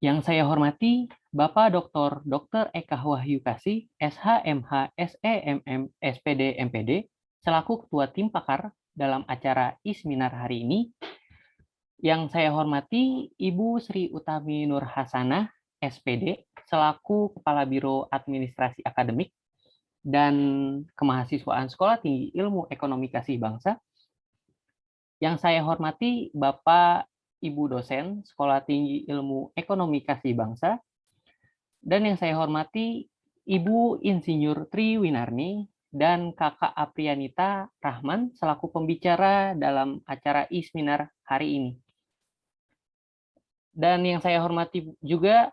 Yang saya hormati Bapak Dr. Eka Wahyu Kasih, SHMH, SEMM, SPD, MPD, selaku Ketua Tim Pakar dalam acara ISMINAR hari ini. Yang saya hormati Ibu Sri Utami Nur Hasanah, SPD, selaku Kepala Biro Administrasi Akademik dan Kemahasiswaan Sekolah Tinggi Ilmu Ekonomi Kasih Bangsa. Yang saya hormati Bapak Ibu dosen Sekolah Tinggi Ilmu Ekonomi Kasih Bangsa, dan yang saya hormati Ibu Insinyur Tri Winarni dan Kakak Aprianita Rahman selaku pembicara dalam acara ISMINAR hari ini. Dan yang saya hormati juga,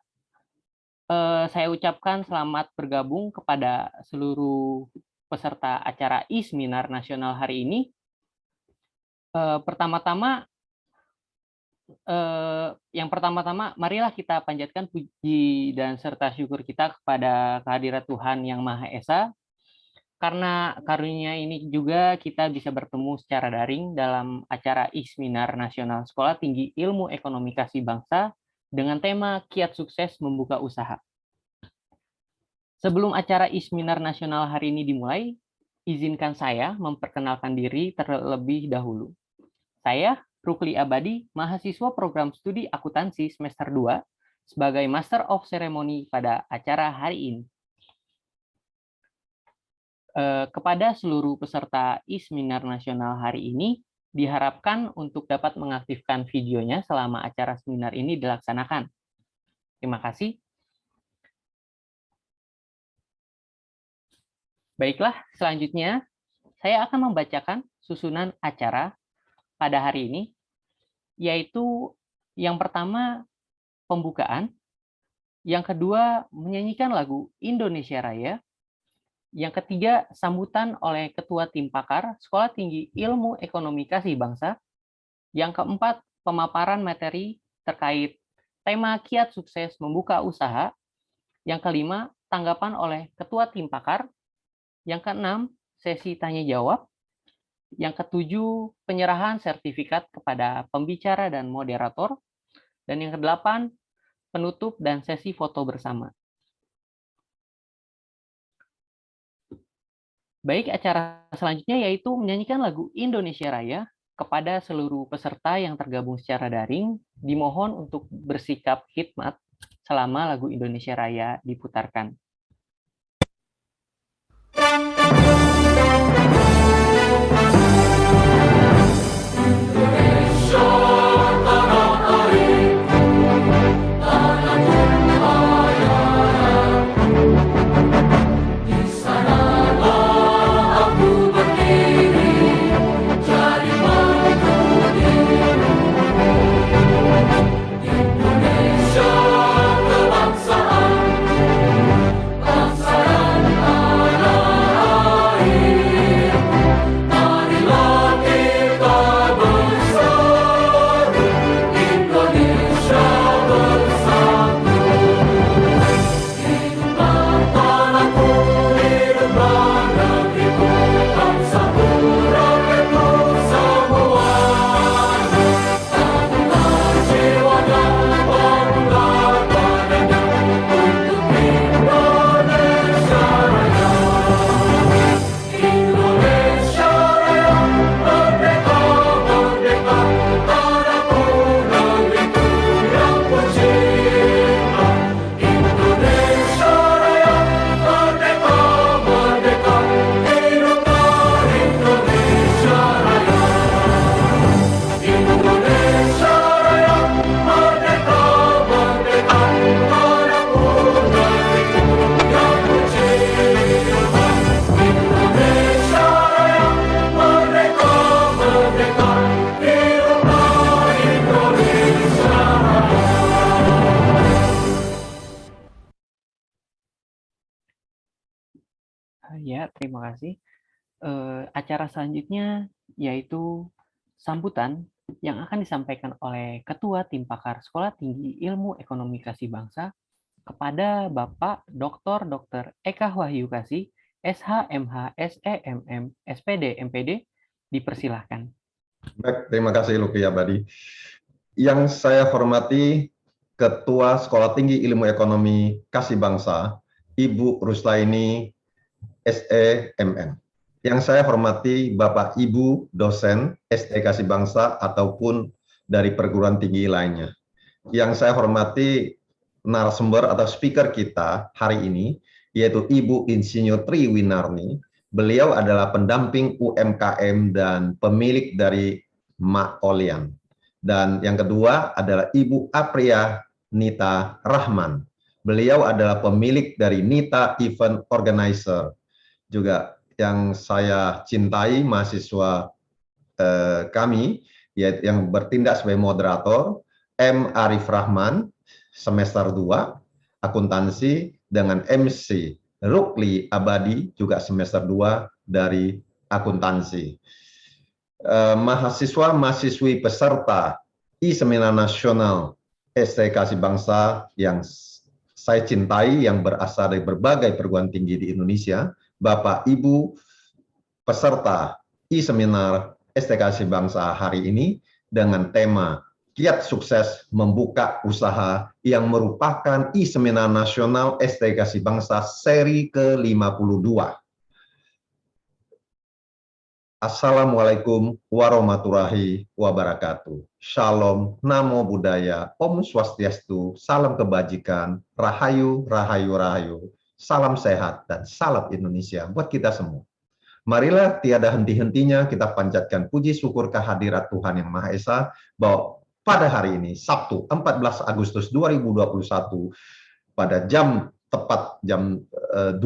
saya ucapkan selamat bergabung kepada seluruh peserta acara ISMINAR nasional hari ini. Yang pertama-tama, marilah kita panjatkan puji dan serta syukur kita kepada kehadirat Tuhan Yang Maha Esa. Karena karunia ini juga kita bisa bertemu secara daring dalam acara ISMINAR Nasional Sekolah Tinggi Ilmu Ekonomi Kasih Bangsa dengan tema Kiat Sukses Membuka Usaha. Sebelum acara ISMINAR Nasional hari ini dimulai, izinkan saya memperkenalkan diri terlebih dahulu. Saya Rukli Abadi, mahasiswa program studi akuntansi semester 2 sebagai Master of Ceremony pada acara hari ini. Kepada seluruh peserta ISMINAR Nasional hari ini, diharapkan untuk dapat mengaktifkan videonya selama acara seminar ini dilaksanakan. Terima kasih. Baiklah, selanjutnya saya akan membacakan susunan acara pada hari ini, yaitu yang pertama pembukaan, yang kedua menyanyikan lagu Indonesia Raya, yang ketiga sambutan oleh Ketua Tim Pakar Sekolah Tinggi Ilmu Ekonomi Kasih Bangsa, yang keempat pemaparan materi terkait tema Kiat Sukses Membuka Usaha, yang kelima tanggapan oleh Ketua Tim Pakar, yang keenam sesi tanya jawab, yang ketujuh penyerahan sertifikat kepada pembicara dan moderator, dan yang kedelapan penutup dan sesi foto bersama. Baik, acara selanjutnya yaitu menyanyikan lagu Indonesia Raya. Kepada seluruh peserta yang tergabung secara daring, dimohon untuk bersikap khidmat selama lagu Indonesia Raya diputarkan. Ya, terima kasih. Acara selanjutnya yaitu sambutan yang akan disampaikan oleh Ketua Tim Pakar Sekolah Tinggi Ilmu Ekonomi Kasih Bangsa kepada Bapak Dr. Eka Wahyu Kasih, SHMH, SEMM, SPD, MPD, dipersilahkan. Baik, terima kasih Luki Abadi. Yang saya hormati Ketua Sekolah Tinggi Ilmu Ekonomi Kasih Bangsa, Ibu Ruslaini SEMM. Yang saya hormati Bapak Ibu dosen SD Kasih Bangsa ataupun dari perguruan tinggi lainnya. Yang saya hormati narasumber atau speaker kita hari ini, yaitu Ibu Insinyur Tri Winarni. Beliau adalah pendamping UMKM dan pemilik dari Mak Olian. Dan yang kedua adalah Ibu Apria Nita Rahman. Beliau adalah pemilik dari Nita Event Organizer. Juga yang saya cintai mahasiswa kami, yaitu yang bertindak sebagai moderator, M. Arif Rahman, semester 2, akuntansi, dengan MC Rukli Abadi, juga semester 2 dari akuntansi. Mahasiswa-mahasiswi peserta I-Seminar Nasional SD Kasih Bangsa yang saya cintai, yang berasal dari berbagai perguruan tinggi di Indonesia, Bapak Ibu peserta I-Seminar SD Kasih Bangsa hari ini dengan tema Kiat Sukses Membuka Usaha yang merupakan I-Seminar Nasional SD Kasih Bangsa seri ke-52. Assalamualaikum warahmatullahi wabarakatuh. Shalom, Namo Buddhaya, Om Swastiastu, salam kebajikan, Rahayu, Rahayu, Rahayu, salam sehat, dan salam Indonesia buat kita semua. Marilah tiada henti-hentinya kita panjatkan puji syukur kehadirat Tuhan Yang Maha Esa, bahwa pada hari ini, Sabtu 14 Agustus 2021, pada tepat jam 2,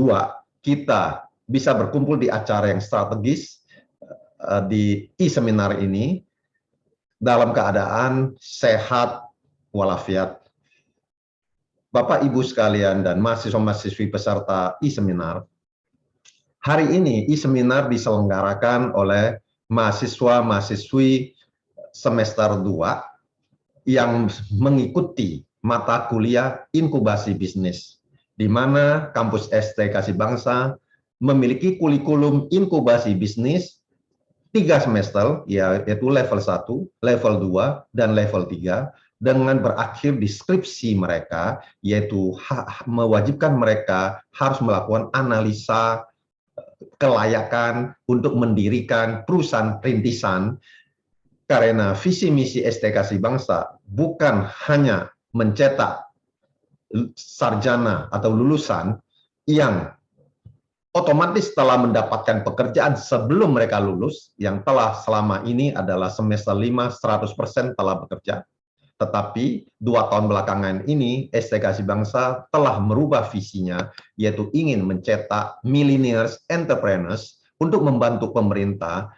kita bisa berkumpul di acara yang strategis di I-Seminar ini dalam keadaan sehat walafiat. Bapak Ibu sekalian dan mahasiswa-mahasiswi peserta I-Seminar, hari ini I-Seminar diselenggarakan oleh mahasiswa-mahasiswi semester 2 yang mengikuti mata kuliah inkubasi bisnis, di mana kampus SD Kasih Bangsa memiliki kurikulum inkubasi bisnis 3 semester, yaitu level 1, level 2, dan level 3, dengan berakhir di skripsi mereka, yaitu mewajibkan mereka harus melakukan analisa kelayakan untuk mendirikan perusahaan rintisan, karena visi misi SD Kasih Bangsa bukan hanya mencetak sarjana atau lulusan yang otomatis telah mendapatkan pekerjaan sebelum mereka lulus, yang telah selama ini adalah semester 5 100% telah bekerja. Tetapi 2 tahun belakangan ini SD Kasih Bangsa telah merubah visinya, yaitu ingin mencetak millennials entrepreneurs untuk membantu pemerintah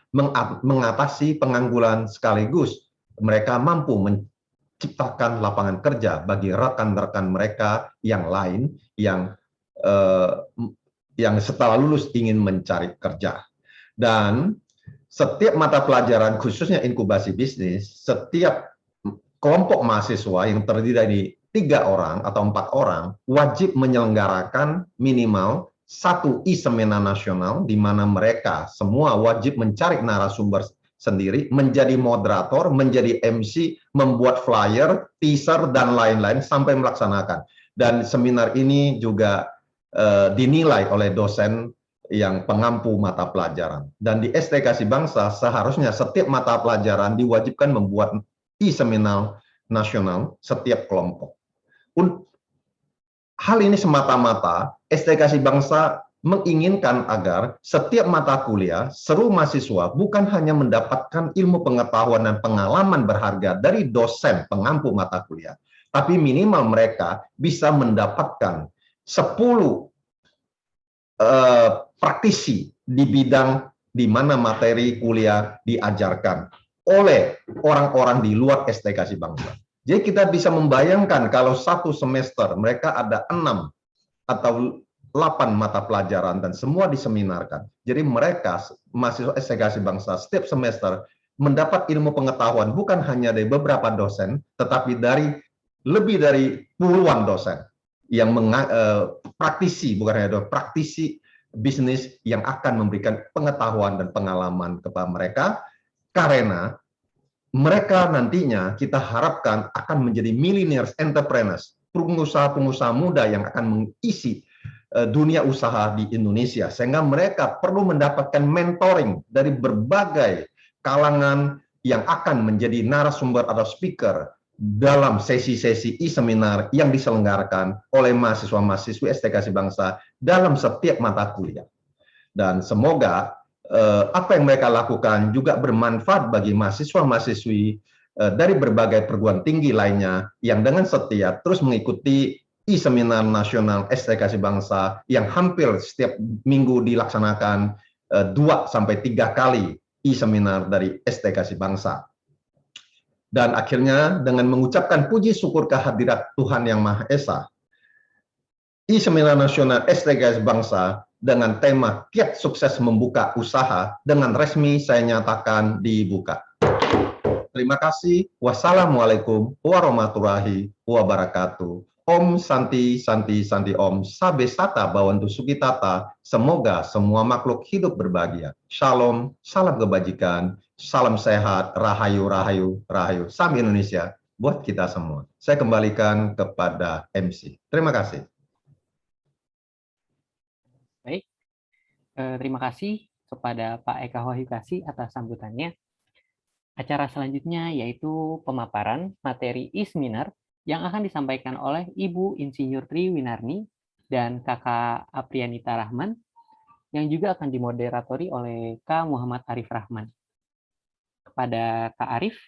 mengatasi pengangguran, sekaligus mereka mampu menciptakan lapangan kerja bagi rekan-rekan mereka yang lain yang setelah lulus ingin mencari kerja. Dan setiap mata pelajaran, khususnya inkubasi bisnis, setiap kelompok mahasiswa yang terdiri dari 3 orang atau 4 orang wajib menyelenggarakan minimal 1 I-Seminar Nasional, di mana mereka semua wajib mencari narasumber sendiri, menjadi moderator, menjadi MC, membuat flyer, teaser, dan lain-lain sampai melaksanakan. Dan seminar ini juga dinilai oleh dosen yang pengampu mata pelajaran. Dan di SD Kasih Bangsa seharusnya setiap mata pelajaran diwajibkan membuat I-Seminar Nasional setiap kelompok. Hal ini semata-mata SD Kasih Bangsa menginginkan agar setiap mata kuliah seluruh mahasiswa bukan hanya mendapatkan ilmu pengetahuan dan pengalaman berharga dari dosen pengampu mata kuliah, tapi minimal mereka bisa mendapatkan 10 praktisi di bidang di mana materi kuliah diajarkan oleh orang-orang di luar SD Kasih Bangsa. Jadi kita bisa membayangkan kalau 1 semester mereka ada 6 atau 8 mata pelajaran dan semua diseminarkan. Jadi mereka, mahasiswa SD Kasih Bangsa, setiap semester mendapat ilmu pengetahuan bukan hanya dari beberapa dosen, tetapi dari lebih dari puluhan dosen yang praktisi, bukan hanya praktisi bisnis yang akan memberikan pengetahuan dan pengalaman kepada mereka, karena mereka nantinya kita harapkan akan menjadi millionaires entrepreneurs, pengusaha-pengusaha muda yang akan mengisi dunia usaha di Indonesia, sehingga mereka perlu mendapatkan mentoring dari berbagai kalangan yang akan menjadi narasumber atau speaker dalam sesi-sesi e-seminar yang diselenggarakan oleh mahasiswa-mahasiswi STKC Bangsa dalam setiap mata kuliah. Dan semoga apa yang mereka lakukan juga bermanfaat bagi mahasiswa-mahasiswi dari berbagai perguruan tinggi lainnya yang dengan setia terus mengikuti e-seminar nasional STKC Bangsa yang hampir setiap minggu dilaksanakan 2-3 kali e-seminar dari STKC Bangsa. Dan akhirnya dengan mengucapkan puji syukur kehadirat Tuhan Yang Maha Esa, e-seminar nasional STKC Bangsa dengan tema Kiat Sukses Membuka Usaha dengan resmi saya nyatakan dibuka. Terima kasih. Wassalamualaikum warahmatullahi wabarakatuh. Om Santi Santi Santi Om Sabe Sata Bawantu Sukitata. Semoga semua makhluk hidup berbahagia. Shalom, salam kebajikan, salam sehat, rahayu, rahayu, rahayu. Salam Indonesia buat kita semua. Saya kembalikan kepada MC. Terima kasih. Baik, terima kasih kepada Pak Eka Wahyukasih atas sambutannya. Acara selanjutnya yaitu pemaparan materi e-seminar yang akan disampaikan oleh Ibu Insinyur Tri Winarni dan Kakak Aprianita Rahman, yang juga akan dimoderatori oleh Kak Muhammad Arif Rahman. Kepada Kak Arif,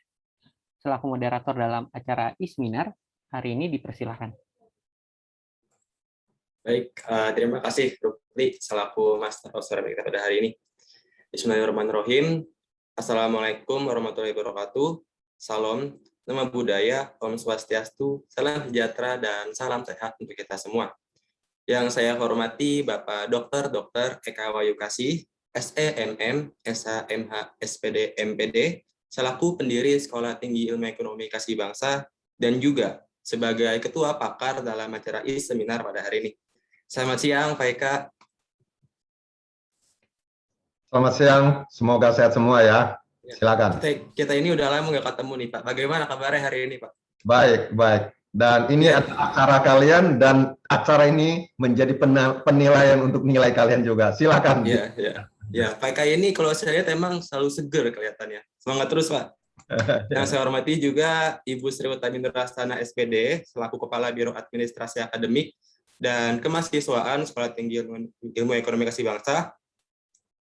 selaku moderator dalam acara e-seminar, hari ini dipersilakan. Baik, terima kasih Rukli selaku Master of Ceramic kita pada hari ini. Bismillahirrahmanirrahim. Assalamualaikum warahmatullahi wabarakatuh. Salam, nama budaya, Om Swastiastu, salam sejahtera dan salam sehat untuk kita semua. Yang saya hormati Bapak Dr. Eka Wahyukasih, SEMM, SHMH, SPD, MPD, selaku pendiri Sekolah Tinggi Ilmu Ekonomi Kasih Bangsa dan juga sebagai Ketua Pakar dalam acara e-seminar pada hari ini. Selamat siang, Pak Eka. Selamat siang, semoga sehat semua ya. Silakan. Kita ini udah lama nggak ketemu nih, Pak. Bagaimana kabarnya hari ini, Pak? Baik, baik. Dan ini acara kalian dan acara ini menjadi penilaian untuk nilai kalian juga. Silakan. Ya, Pak Eka ini kalau saya lihat emang selalu seger kelihatannya. Semangat terus, Pak. Yang saya hormati juga Ibu Sri Utami Nurastana SPD selaku Kepala Biro Administrasi Akademik dan Kemahasiswaan Sekolah Tinggi Ilmu Ekonomi Kasih Bangsa.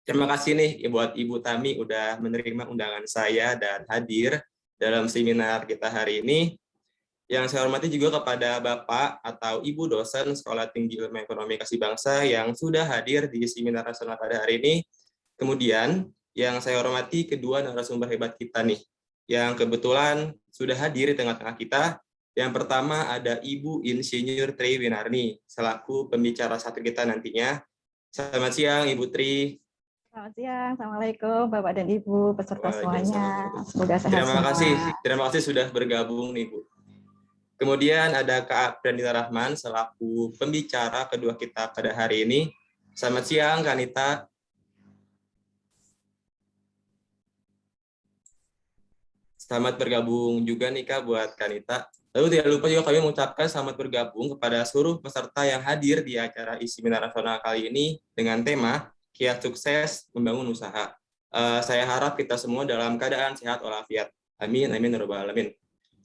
Terima kasih nih buat Ibu Tami udah menerima undangan saya dan hadir dalam seminar kita hari ini. Yang saya hormati juga kepada Bapak atau Ibu dosen Sekolah Tinggi Ilmu Ekonomi Kasih Bangsa yang sudah hadir di seminar nasional pada hari ini. Kemudian yang saya hormati kedua narasumber hebat kita nih, yang kebetulan sudah hadir di tengah-tengah kita. Yang pertama ada Ibu Insinyur Tri Winarni, selaku pembicara satu kita nantinya. Selamat siang, Ibu Tri. Selamat siang, Assalamualaikum Bapak dan Ibu, peserta semuanya. Semoga sehat semua. Terima kasih sudah bergabung nih, Bu. Kemudian ada Kak Aprianita Rahman, selaku pembicara kedua kita pada hari ini. Selamat siang, Kak Anita. Selamat bergabung juga nih Kak buat Kanita. Lalu tidak lupa juga kami mengucapkan selamat bergabung kepada seluruh peserta yang hadir di acara e-seminar nasional kali ini dengan tema Kiat Sukses Membangun Usaha. Saya harap kita semua dalam keadaan sehat walafiat. Amin, amin, ya rabbal alamin.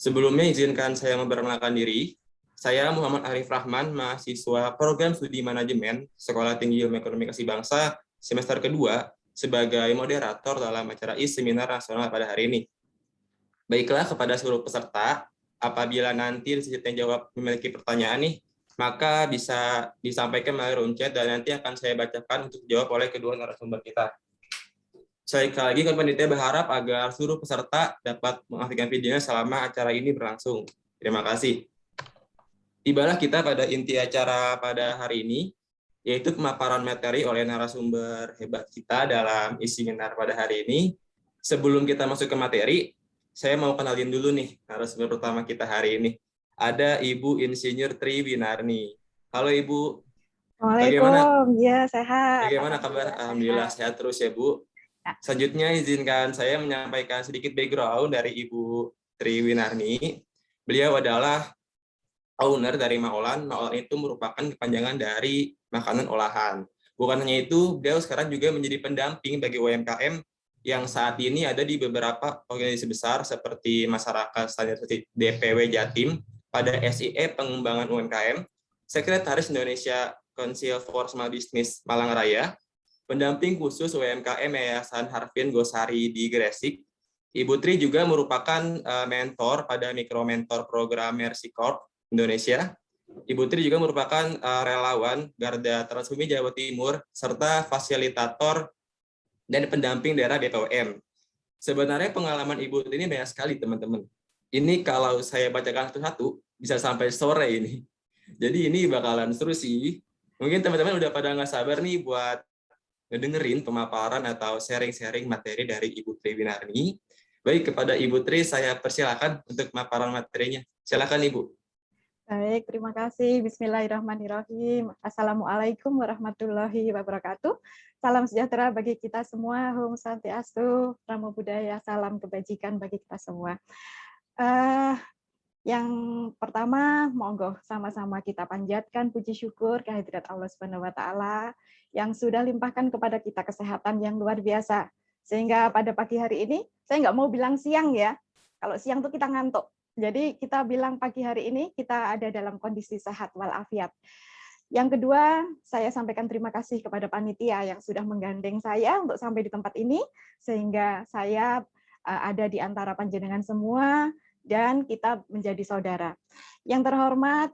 Sebelumnya izinkan saya memperkenalkan diri. Saya Muhammad Arif Rahman, mahasiswa Program Studi Manajemen Sekolah Tinggi Ilmu Ekonomi Kasih Bangsa semester kedua sebagai moderator dalam acara e-seminar nasional pada hari ini. Baiklah, kepada seluruh peserta, apabila nanti di sesi tanya jawab memiliki pertanyaan nih, maka bisa disampaikan melalui room chat dan nanti akan saya bacakan untuk dijawab oleh kedua narasumber kita. Sekali lagi, panitia berharap agar seluruh peserta dapat mengaktifkan videonya selama acara ini berlangsung. Terima kasih. Tibalah kita pada inti acara pada hari ini, yaitu pemaparan materi oleh narasumber hebat kita dalam e-seminar pada hari ini. Sebelum kita masuk ke materi, saya mau kenalin dulu nih narasumber utama kita hari ini. Ada Ibu Insinyur Tri Winarni. Halo Ibu. Waalaikumsalam. Ya, sehat. Bagaimana kabar? Alhamdulillah sehat terus ya Bu. Selanjutnya izinkan saya menyampaikan sedikit background dari Ibu Tri Winarni. Beliau adalah owner dari Maolan. Maolan itu merupakan kepanjangan dari makanan olahan. Bukan hanya itu, beliau sekarang juga menjadi pendamping bagi UMKM yang saat ini ada di beberapa organisasi besar seperti Masyarakat Standar DPW Jatim, pada SIE Pengembangan UMKM, Sekretaris Indonesia Council for Small Business Malang Raya, pendamping khusus UMKM Yayasan Harvin Gosari di Gresik. Ibu Tri juga merupakan mentor pada Mikro Mentor Program Mercy Corp Indonesia. Ibu Tri juga merupakan relawan Garda Transbumi Jawa Timur serta fasilitator dan pendamping daerah BPOM. Sebenarnya pengalaman Ibu Tri ini banyak sekali, teman-teman. Ini kalau saya bacakan satu-satu bisa sampai sore ini. Jadi ini bakalan seru sih. Mungkin teman-teman udah pada nggak sabar nih buat ngedengerin pemaparan atau sharing-sharing materi dari Ibu Tri Winarni. Baik, kepada Ibu Tri saya persilakan untuk pemaparan materinya. Silakan Ibu. Baik, terima kasih. Bismillahirrahmanirrahim. Assalamualaikum warahmatullahi wabarakatuh. Salam sejahtera bagi kita semua. Om Swastiastu, Namo Buddhaya, salam kebajikan bagi kita semua. Yang pertama, monggo sama-sama kita panjatkan puji syukur kehadirat Allah Subhanahu wa taala yang sudah limpahkan kepada kita kesehatan yang luar biasa. Sehingga pada pagi hari ini, saya nggak mau bilang siang ya. Kalau siang tuh kita ngantuk. Jadi kita bilang pagi hari ini kita ada dalam kondisi sehat walafiat. Yang kedua, saya sampaikan terima kasih kepada panitia yang sudah menggandeng saya untuk sampai di tempat ini, sehingga saya ada di antara panjenengan semua, dan kita menjadi saudara. Yang terhormat,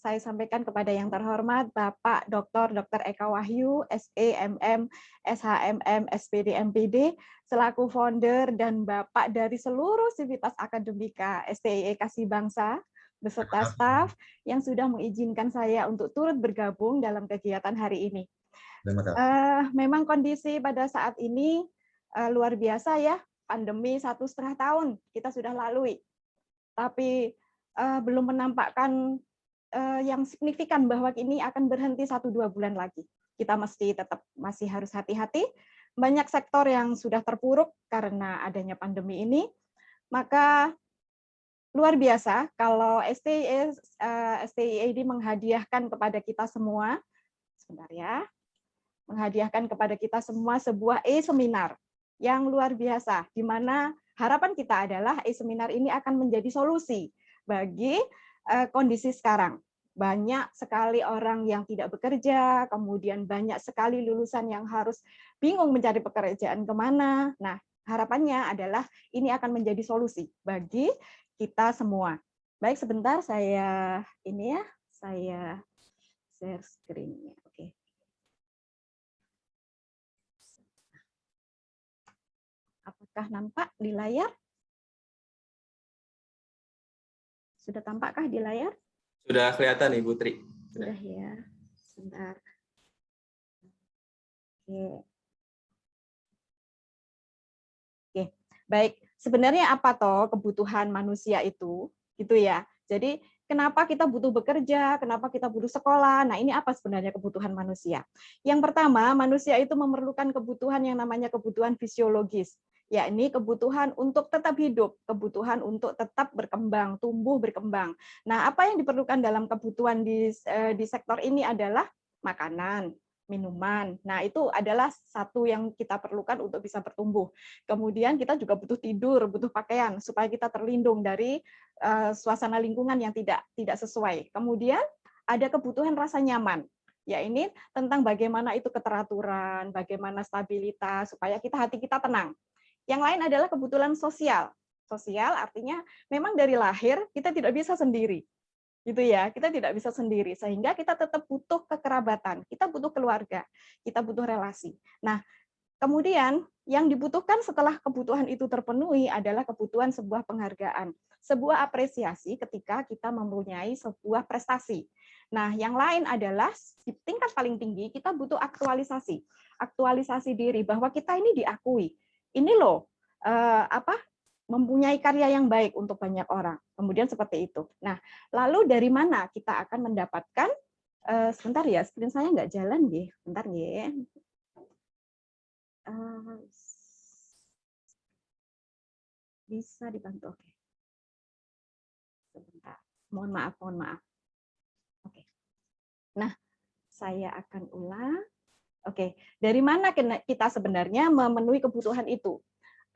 saya sampaikan kepada yang terhormat Bapak Dr. Eka Wahyu, SEMM, SHMM, SPD, MPD, selaku founder dan Bapak dari seluruh Sivitas Akademika STIE Kasih Bangsa, beserta staf yang sudah mengizinkan saya untuk turut bergabung dalam kegiatan hari ini. Memang kondisi pada saat ini luar biasa ya, pandemi 1,5 tahun kita sudah lalui, tapi belum menampakkan yang signifikan bahwa ini akan berhenti 1-2 bulan lagi. Kita masih harus hati-hati. Banyak sektor yang sudah terpuruk karena adanya pandemi ini. Maka luar biasa kalau STIAD menghadiahkan kepada kita semua, sebentar ya, menghadiahkan kepada kita semua sebuah e-seminar yang luar biasa, di mana harapan kita adalah e-seminar ini akan menjadi solusi bagi kondisi sekarang. Banyak sekali orang yang tidak bekerja, kemudian banyak sekali lulusan yang harus bingung mencari pekerjaan kemana. Nah, harapannya adalah ini akan menjadi solusi bagi kita semua. Baik, sebentar saya share screen-nya. Oke. Apakah nampak di layar? Sudah tampakkah di layar? Sudah kelihatan Ibu Tri. Sudah ya. Sebentar. Oke. Baik. Sebenarnya apa toh kebutuhan manusia itu? Gitu ya. Jadi kenapa kita butuh bekerja, kenapa kita butuh sekolah? Nah, ini apa sebenarnya kebutuhan manusia? Yang pertama, manusia itu memerlukan kebutuhan yang namanya kebutuhan fisiologis, yakni kebutuhan untuk tetap hidup, kebutuhan untuk tetap berkembang, tumbuh berkembang. Nah, apa yang diperlukan dalam kebutuhan di sektor ini adalah makanan, minuman. Nah, itu adalah satu yang kita perlukan untuk bisa bertumbuh. Kemudian kita juga butuh tidur, butuh pakaian supaya kita terlindung dari suasana lingkungan yang tidak sesuai. Kemudian ada kebutuhan rasa nyaman. Ya, ini tentang bagaimana itu keteraturan, bagaimana stabilitas supaya hati kita tenang. Yang lain adalah kebutuhan sosial. Sosial artinya memang dari lahir kita tidak bisa sendiri. Gitu ya, kita tidak bisa sendiri, sehingga kita tetap butuh kekerabatan, kita butuh keluarga, kita butuh relasi. Nah, kemudian yang dibutuhkan setelah kebutuhan itu terpenuhi adalah kebutuhan sebuah penghargaan, sebuah apresiasi ketika kita mempunyai sebuah prestasi. Nah, yang lain adalah di tingkat paling tinggi kita butuh aktualisasi diri bahwa kita ini diakui. Ini loh mempunyai karya yang baik untuk banyak orang. Kemudian seperti itu. Nah, lalu dari mana kita akan mendapatkan, sebentar ya, screen saya nggak jalan, bentar ya. Bisa dibantu? Oke. Sebentar. Mohon maaf, mohon maaf. Oke. Nah, saya akan ulang. Oke, dari mana kita sebenarnya memenuhi kebutuhan itu?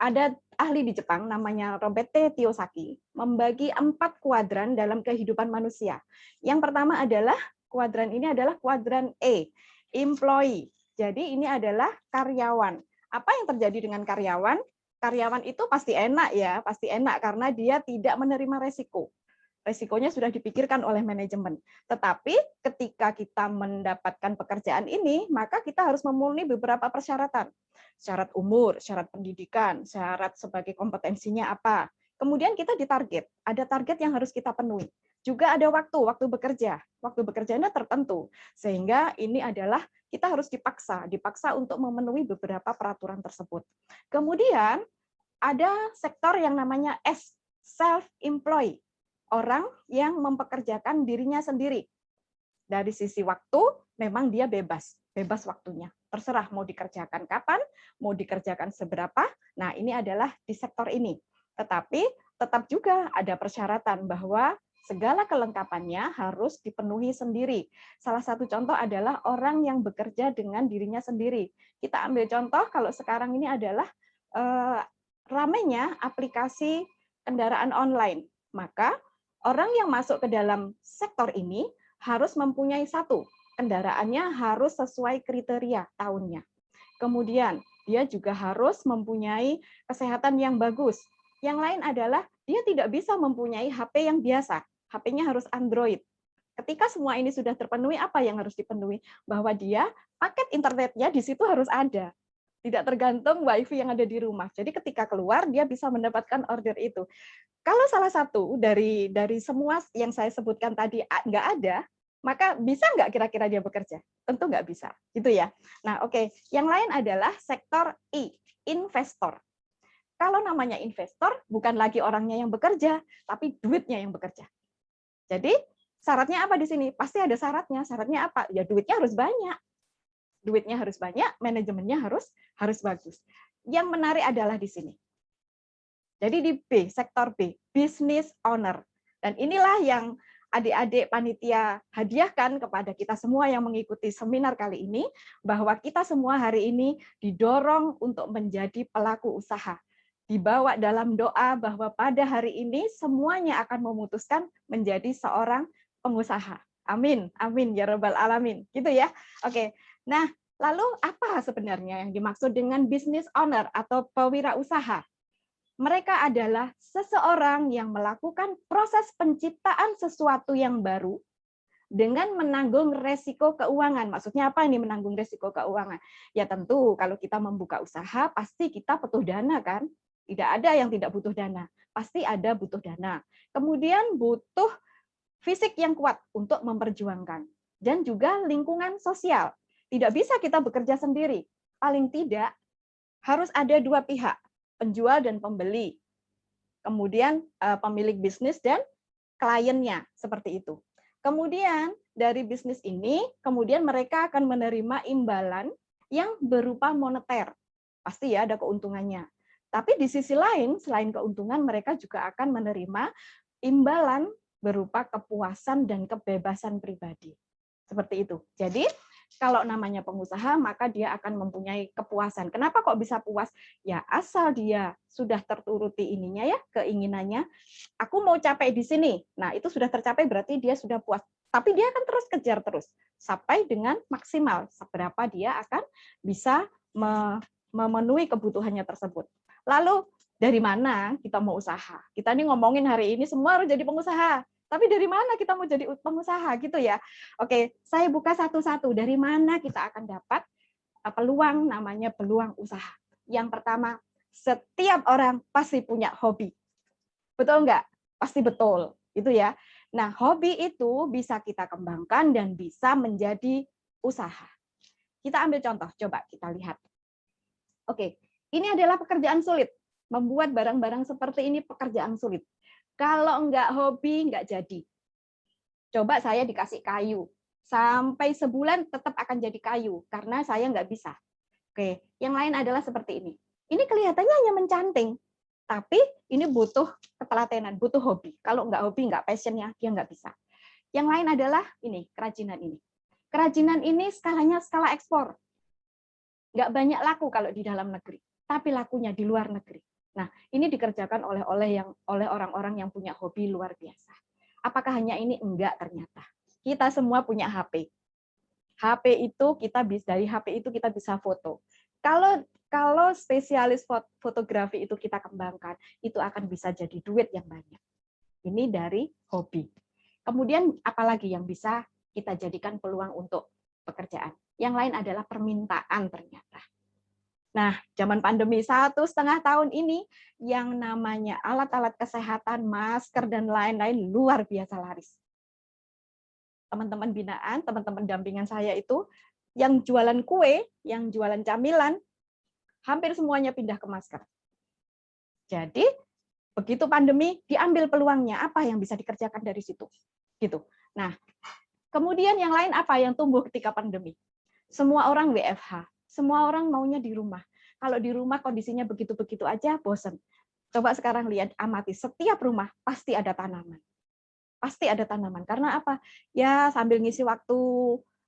Ada ahli di Jepang namanya Robert T. Kiyosaki membagi 4 kuadran dalam kehidupan manusia. Yang pertama adalah kuadran ini adalah kuadran E, employee. Jadi ini adalah karyawan. Apa yang terjadi dengan karyawan? Karyawan itu pasti enak ya, pasti enak karena dia tidak menerima resiko. Resikonya sudah dipikirkan oleh manajemen. Tetapi ketika kita mendapatkan pekerjaan ini, maka kita harus memenuhi beberapa persyaratan. Syarat umur, syarat pendidikan, syarat sebagai kompetensinya apa. Kemudian kita ditarget, ada target yang harus kita penuhi. Juga ada waktu bekerja. Waktu bekerjanya tertentu. Sehingga ini adalah kita harus dipaksa untuk memenuhi beberapa peraturan tersebut. Kemudian ada sektor yang namanya S, self-employed. Orang yang mempekerjakan dirinya sendiri. Dari sisi waktu, memang dia bebas waktunya. Terserah mau dikerjakan kapan, mau dikerjakan seberapa. Nah, ini adalah di sektor ini. Tetapi tetap juga ada persyaratan bahwa segala kelengkapannya harus dipenuhi sendiri. Salah satu contoh adalah orang yang bekerja dengan dirinya sendiri. Kita ambil contoh kalau sekarang ini adalah ramainya aplikasi kendaraan online. Maka orang yang masuk ke dalam sektor ini harus mempunyai satu, kendaraannya harus sesuai kriteria tahunnya. Kemudian, dia juga harus mempunyai kesehatan yang bagus. Yang lain adalah dia tidak bisa mempunyai HP yang biasa. HP-nya harus Android. Ketika semua ini sudah terpenuhi, apa yang harus dipenuhi? Bahwa dia paket internetnya di situ harus ada. Tidak tergantung WiFi yang ada di rumah. Jadi ketika keluar, dia bisa mendapatkan order itu. Kalau salah satu dari semua yang saya sebutkan tadi nggak ada, maka bisa nggak kira-kira dia bekerja? Tentu nggak bisa, gitu ya. Nah, oke. Yang lain adalah sektor I, investor. Kalau namanya investor, bukan lagi orangnya yang bekerja, tapi duitnya yang bekerja. Jadi syaratnya apa di sini? Pasti ada syaratnya. Syaratnya apa? Ya duitnya harus banyak. Duitnya harus banyak, manajemennya harus bagus. Yang menarik adalah di sini. Jadi di B, sektor B, business owner. Dan inilah yang adik-adik panitia hadiahkan kepada kita semua yang mengikuti seminar kali ini, bahwa kita semua hari ini didorong untuk menjadi pelaku usaha. Dibawa dalam doa bahwa pada hari ini semuanya akan memutuskan menjadi seorang pengusaha. Amin, amin, ya rabbal alamin. Gitu ya. Oke, nah lalu apa sebenarnya yang dimaksud dengan business owner atau pewirausaha? Mereka adalah seseorang yang melakukan proses penciptaan sesuatu yang baru dengan menanggung resiko keuangan. Maksudnya apa ini menanggung resiko keuangan? Ya tentu kalau kita membuka usaha pasti kita butuh dana kan? Tidak ada yang tidak butuh dana. Pasti ada butuh dana. Kemudian butuh fisik yang kuat untuk memperjuangkan. Dan juga lingkungan sosial. Tidak bisa kita bekerja sendiri. Paling tidak harus ada dua pihak. Penjual dan pembeli, kemudian pemilik bisnis dan kliennya, seperti itu. Kemudian dari bisnis ini, kemudian mereka akan menerima imbalan yang berupa moneter. Pasti ya ada keuntungannya. Tapi di sisi lain, selain keuntungan, mereka juga akan menerima imbalan berupa kepuasan dan kebebasan pribadi. Seperti itu. Jadi, kalau namanya pengusaha, maka dia akan mempunyai kepuasan. Kenapa kok bisa puas? Ya, asal dia sudah terturuti ininya ya, keinginannya. Aku mau capai di sini. Nah, itu sudah tercapai berarti dia sudah puas. Tapi dia akan terus kejar terus sampai dengan maksimal seberapa dia akan bisa memenuhi kebutuhannya tersebut. Lalu dari mana kita mau usaha? Kita nih ngomongin hari ini semua harus jadi pengusaha. Tapi dari mana kita mau jadi pengusaha gitu ya? Oke, saya buka satu-satu. Dari mana kita akan dapat peluang, namanya peluang usaha. Yang pertama, setiap orang pasti punya hobi. Betul nggak? Pasti betul. Itu ya. Nah, hobi itu bisa kita kembangkan dan bisa menjadi usaha. Kita ambil contoh, coba kita lihat. Oke, ini adalah pekerjaan sulit. Membuat barang-barang seperti ini pekerjaan sulit. Kalau nggak hobi, nggak jadi. Coba saya dikasih kayu. Sampai sebulan tetap akan jadi kayu, karena saya nggak bisa. Oke, yang lain adalah seperti ini. Ini kelihatannya hanya mencanting, tapi ini butuh ketelatenan, butuh hobi. Kalau nggak hobi, nggak passionnya, dia nggak bisa. Yang lain adalah ini, kerajinan ini. Kerajinan ini skalanya skala ekspor. Nggak banyak laku kalau di dalam negeri, tapi lakunya di luar negeri. Nah, ini dikerjakan oleh orang-orang yang punya hobi luar biasa. Apakah hanya ini? Enggak, ternyata. Kita semua punya HP. HP itu dari HP itu kita bisa foto. Kalau spesialis fotografi itu kita kembangkan, itu akan bisa jadi duit yang banyak. Ini dari hobi. Kemudian apalagi yang bisa kita jadikan peluang untuk pekerjaan? Yang lain adalah permintaan ternyata. Nah, zaman pandemi 1,5 tahun ini, yang namanya alat-alat kesehatan, masker, dan lain-lain luar biasa laris. Teman-teman binaan, teman-teman dampingan saya itu, yang jualan kue, yang jualan camilan, hampir semuanya pindah ke masker. Jadi, begitu pandemi, diambil peluangnya, apa yang bisa dikerjakan dari situ. Gitu. Nah, kemudian yang lain apa yang tumbuh ketika pandemi? Semua orang WFH. Semua orang maunya di rumah. Kalau di rumah kondisinya begitu-begitu aja, bosen. Coba sekarang lihat, amati. Setiap rumah pasti ada tanaman. Pasti ada tanaman. Karena apa? Ya sambil ngisi waktu,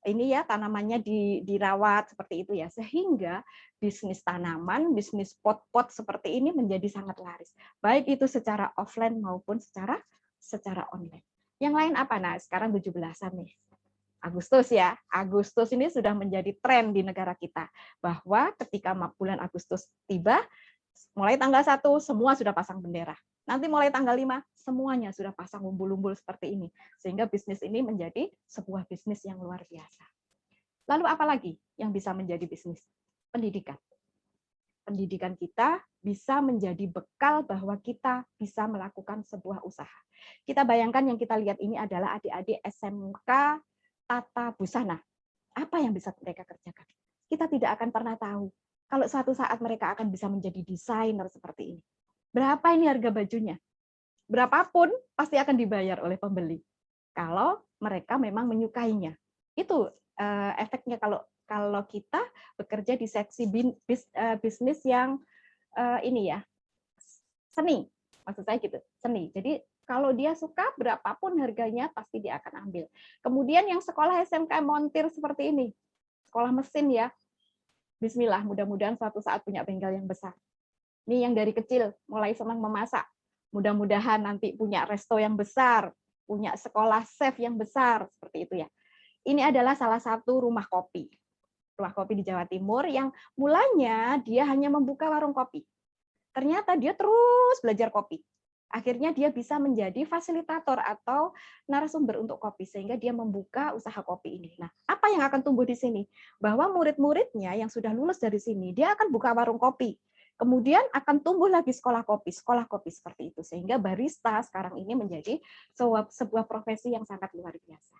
ini ya tanamannya dirawat seperti itu ya. Sehingga bisnis tanaman, bisnis pot-pot seperti ini menjadi sangat laris. Baik itu secara offline maupun secara online. Yang lain apa? Nah, sekarang 17-an nih. Agustus ya, Agustus ini sudah menjadi tren di negara kita, bahwa ketika bulan Agustus tiba, mulai tanggal 1 semua sudah pasang bendera. Nanti mulai tanggal 5 semuanya sudah pasang umbul-umbul seperti ini, sehingga bisnis ini menjadi sebuah bisnis yang luar biasa. Lalu apa lagi yang bisa menjadi bisnis? Pendidikan. Pendidikan kita bisa menjadi bekal bahwa kita bisa melakukan sebuah usaha. Kita bayangkan yang kita lihat ini adalah adik-adik SMK tata busana. Apa yang bisa mereka kerjakan? Kita tidak akan pernah tahu kalau suatu saat mereka akan bisa menjadi desainer seperti ini. Berapa ini harga bajunya? Berapapun pasti akan dibayar oleh pembeli. Kalau mereka memang menyukainya. Itu efeknya kalau kita bekerja di seksi bisnis yang ini ya, seni. Maksud saya gitu, seni. Jadi kalau dia suka, berapapun harganya, pasti dia akan ambil. Kemudian yang sekolah SMK montir seperti ini, sekolah mesin ya, bismillah, mudah-mudahan suatu saat punya bengkel yang besar. Ini yang dari kecil, mulai senang memasak. Mudah-mudahan nanti punya resto yang besar, punya sekolah chef yang besar, seperti itu ya. Ini adalah salah satu rumah kopi. Rumah kopi di Jawa Timur yang mulanya dia hanya membuka warung kopi. Ternyata dia terus belajar kopi. Akhirnya dia bisa menjadi fasilitator atau narasumber untuk kopi, sehingga dia membuka usaha kopi ini. Nah, apa yang akan tumbuh di sini? Bahwa murid-muridnya yang sudah lulus dari sini, dia akan buka warung kopi. Kemudian akan tumbuh lagi sekolah kopi seperti itu. Sehingga barista sekarang ini menjadi sebuah profesi yang sangat luar biasa.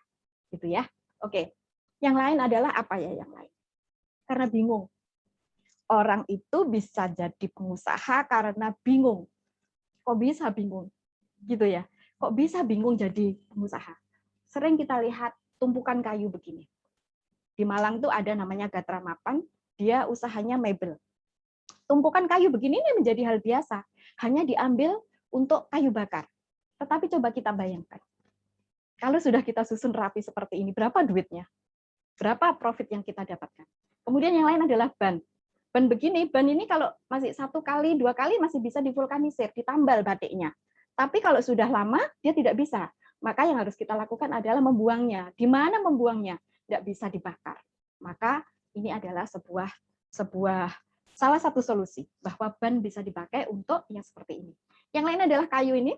Gitu ya. Oke. Yang lain adalah apa ya yang lain? Karena bingung. Orang itu bisa jadi pengusaha karena bingung. Kok bisa bingung? Gitu ya. Kok bisa bingung jadi pengusaha? Sering kita lihat tumpukan kayu begini. Di Malang tuh ada namanya Gatra Mapan, dia usahanya mebel. Tumpukan kayu begini ini menjadi hal biasa, hanya diambil untuk kayu bakar. Tetapi coba kita bayangkan. Kalau sudah kita susun rapi seperti ini, berapa duitnya? Berapa profit yang kita dapatkan? Kemudian yang lain adalah ban. Ban begini, ban ini kalau masih 1 kali, 2 kali masih bisa divulkanisir, ditambal batiknya. Tapi kalau sudah lama, dia tidak bisa. Maka yang harus kita lakukan adalah membuangnya. Di mana membuangnya? Tidak bisa dibakar. Maka ini adalah salah satu solusi bahwa ban bisa dipakai untuk yang seperti ini. Yang lain adalah kayu ini.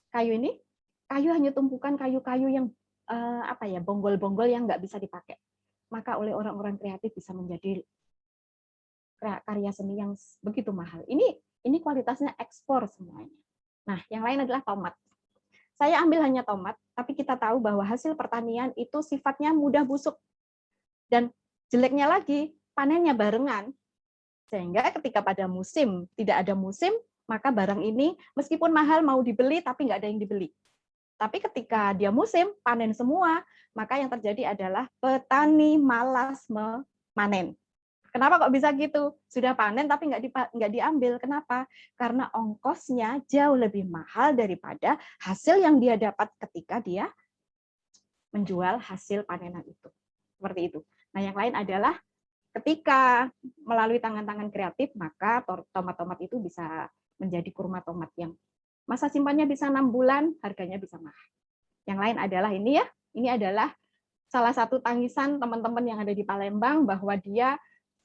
Kayu hanya tumpukan kayu-kayu yang bonggol-bonggol yang nggak bisa dipakai. Maka oleh orang-orang kreatif bisa menjadi karya seni yang begitu mahal. Ini kualitasnya ekspor semuanya. Nah, yang lain adalah tomat. Saya ambil hanya tomat, tapi kita tahu bahwa hasil pertanian itu sifatnya mudah busuk. Dan jeleknya lagi, panennya barengan. Sehingga ketika pada musim, tidak ada musim, maka barang ini meskipun mahal mau dibeli, tapi nggak ada yang dibeli. Tapi ketika dia musim, panen semua, maka yang terjadi adalah petani malas memanen. Kenapa kok bisa gitu? Sudah panen tapi nggak diambil. Kenapa? Karena ongkosnya jauh lebih mahal daripada hasil yang dia dapat ketika dia menjual hasil panenan itu. Seperti itu. Nah, yang lain adalah ketika melalui tangan-tangan kreatif, maka tomat-tomat itu bisa menjadi kurma tomat yang masa simpannya bisa 6 bulan, harganya bisa mahal. Yang lain adalah ini ya, ini adalah salah satu tangisan teman-teman yang ada di Palembang bahwa dia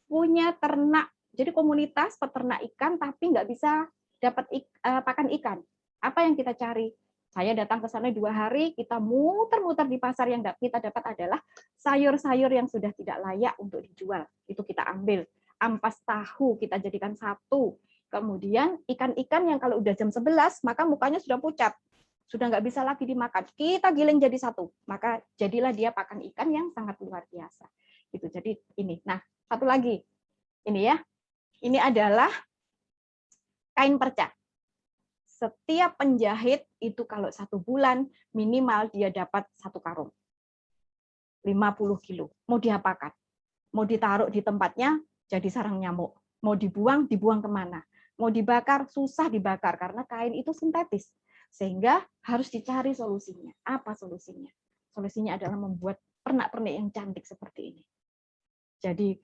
punya ternak, jadi komunitas peternak ikan tapi nggak bisa dapat pakan ikan. Apa yang kita cari? Saya datang ke sana 2 hari, kita muter-muter di pasar, yang kita dapat adalah sayur-sayur yang sudah tidak layak untuk dijual. Itu kita ambil. Ampas tahu kita jadikan satu. Kemudian ikan-ikan yang kalau udah jam 11, maka mukanya sudah pucat. Sudah nggak bisa lagi dimakan. Kita giling jadi satu. Maka jadilah dia pakan ikan yang sangat luar biasa. Gitu. Jadi ini. Nah, satu lagi, ini ya, ini adalah kain perca. Setiap penjahit itu kalau 1 bulan minimal dia dapat 1 karung, 50 kilo. Mau diapakan? Mau ditaruh di tempatnya jadi sarang nyamuk. Mau dibuang kemana? Mau dibakar, susah dibakar karena kain itu sintetis. Sehingga harus dicari solusinya. Apa solusinya? Solusinya adalah membuat pernak-pernik yang cantik seperti ini. Jadi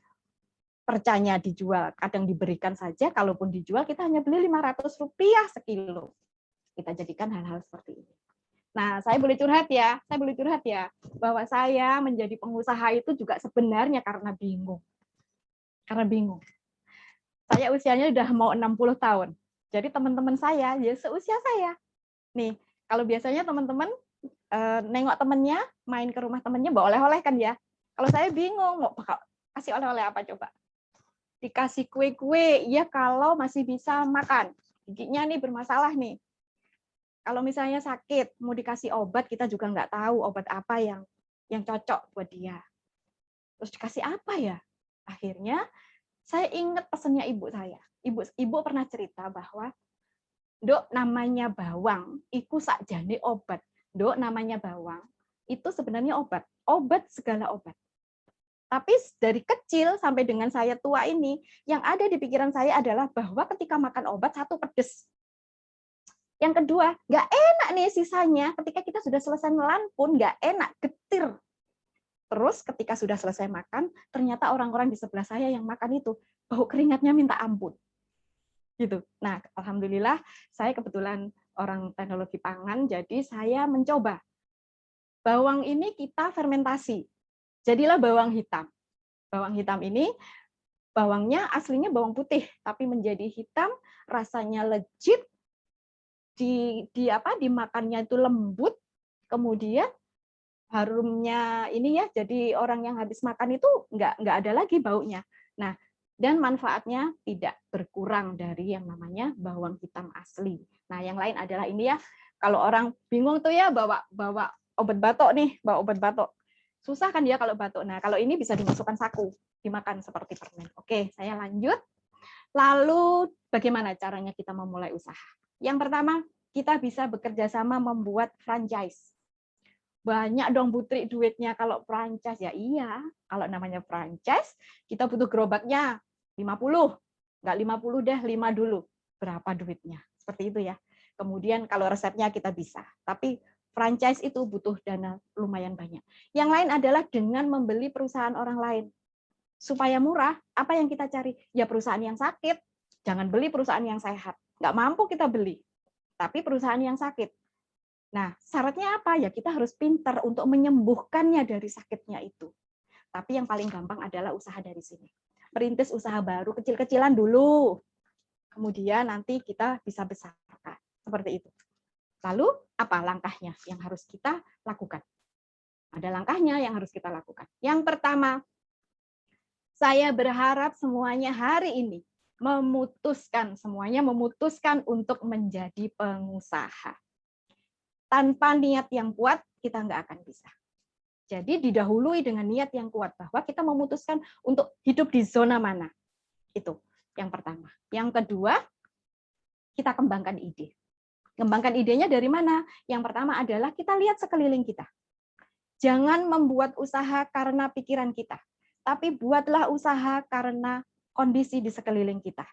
percanya dijual, kadang diberikan saja, kalaupun dijual kita hanya beli Rp500 sekilo. Kita jadikan hal-hal seperti ini. Nah, saya boleh curhat ya, bahwa saya menjadi pengusaha itu juga sebenarnya karena bingung. Saya usianya udah mau 60 tahun. Jadi teman-teman saya ya seusia saya. Nih, kalau biasanya teman-teman nengok temennya, main ke rumah temennya bawa oleh-oleh kan ya. Kalau saya bingung mau kasih oleh-oleh apa coba. Dikasih kue-kue, ya kalau masih bisa makan. Giginya nih bermasalah nih. Kalau misalnya sakit, mau dikasih obat, kita juga nggak tahu obat apa yang cocok buat dia. Terus dikasih apa ya? Akhirnya saya ingat pesannya ibu saya. Ibu pernah cerita bahwa, Dok, namanya bawang, iku sakjane obat. Dok, namanya bawang, itu sebenarnya obat. Obat segala obat. Tapi dari kecil sampai dengan saya tua ini, yang ada di pikiran saya adalah bahwa ketika makan obat, 1 pedes. Yang kedua, nggak enak nih sisanya. Ketika kita sudah selesai nelan pun nggak enak, getir. Terus ketika sudah selesai makan, ternyata orang-orang di sebelah saya yang makan itu, bau keringatnya minta ampun. Gitu. Nah, alhamdulillah saya kebetulan orang teknologi pangan, jadi saya mencoba. Bawang ini kita fermentasi. Jadilah bawang hitam. Bawang hitam ini bawangnya aslinya bawang putih, tapi menjadi hitam, rasanya legit, dimakannya itu lembut, kemudian harumnya ini ya, jadi orang yang habis makan itu nggak ada lagi baunya. Nah, dan manfaatnya tidak berkurang dari yang namanya bawang hitam asli. Nah, yang lain adalah ini ya, kalau orang bingung tuh ya bawa obat batuk nih, bawa obat batuk. Susah kan ya kalau batuk. Nah, kalau ini bisa dimasukkan saku, dimakan seperti permen. Oke, saya lanjut. Lalu bagaimana caranya kita memulai usaha? Yang pertama, kita bisa bekerja sama membuat franchise. Banyak dong Putri duitnya kalau franchise. Ya iya, kalau namanya franchise, kita butuh gerobaknya 50. Nggak 50 deh, 5 dulu. Berapa duitnya? Seperti itu ya. Kemudian kalau resepnya kita bisa. Tapi franchise itu butuh dana lumayan banyak. Yang lain adalah dengan membeli perusahaan orang lain. Supaya murah, apa yang kita cari? Ya perusahaan yang sakit. Jangan beli perusahaan yang sehat. Nggak mampu kita beli. Tapi perusahaan yang sakit. Nah, syaratnya apa? Ya kita harus pintar untuk menyembuhkannya dari sakitnya itu. Tapi yang paling gampang adalah usaha dari sini. Perintis usaha baru kecil-kecilan dulu. Kemudian nanti kita bisa besarkan. Seperti itu. Lalu apa langkahnya yang harus kita lakukan? Ada langkahnya yang harus kita lakukan. Yang pertama, saya berharap semuanya hari ini semuanya memutuskan untuk menjadi pengusaha. Tanpa niat yang kuat, kita nggak akan bisa. Jadi didahului dengan niat yang kuat, bahwa kita memutuskan untuk hidup di zona mana. Itu yang pertama. Yang kedua, kita kembangkan ide. Kembangkan idenya dari mana? Yang pertama adalah kita lihat sekeliling kita. Jangan membuat usaha karena pikiran kita. tapi buatlah usaha karena kondisi di sekeliling kita.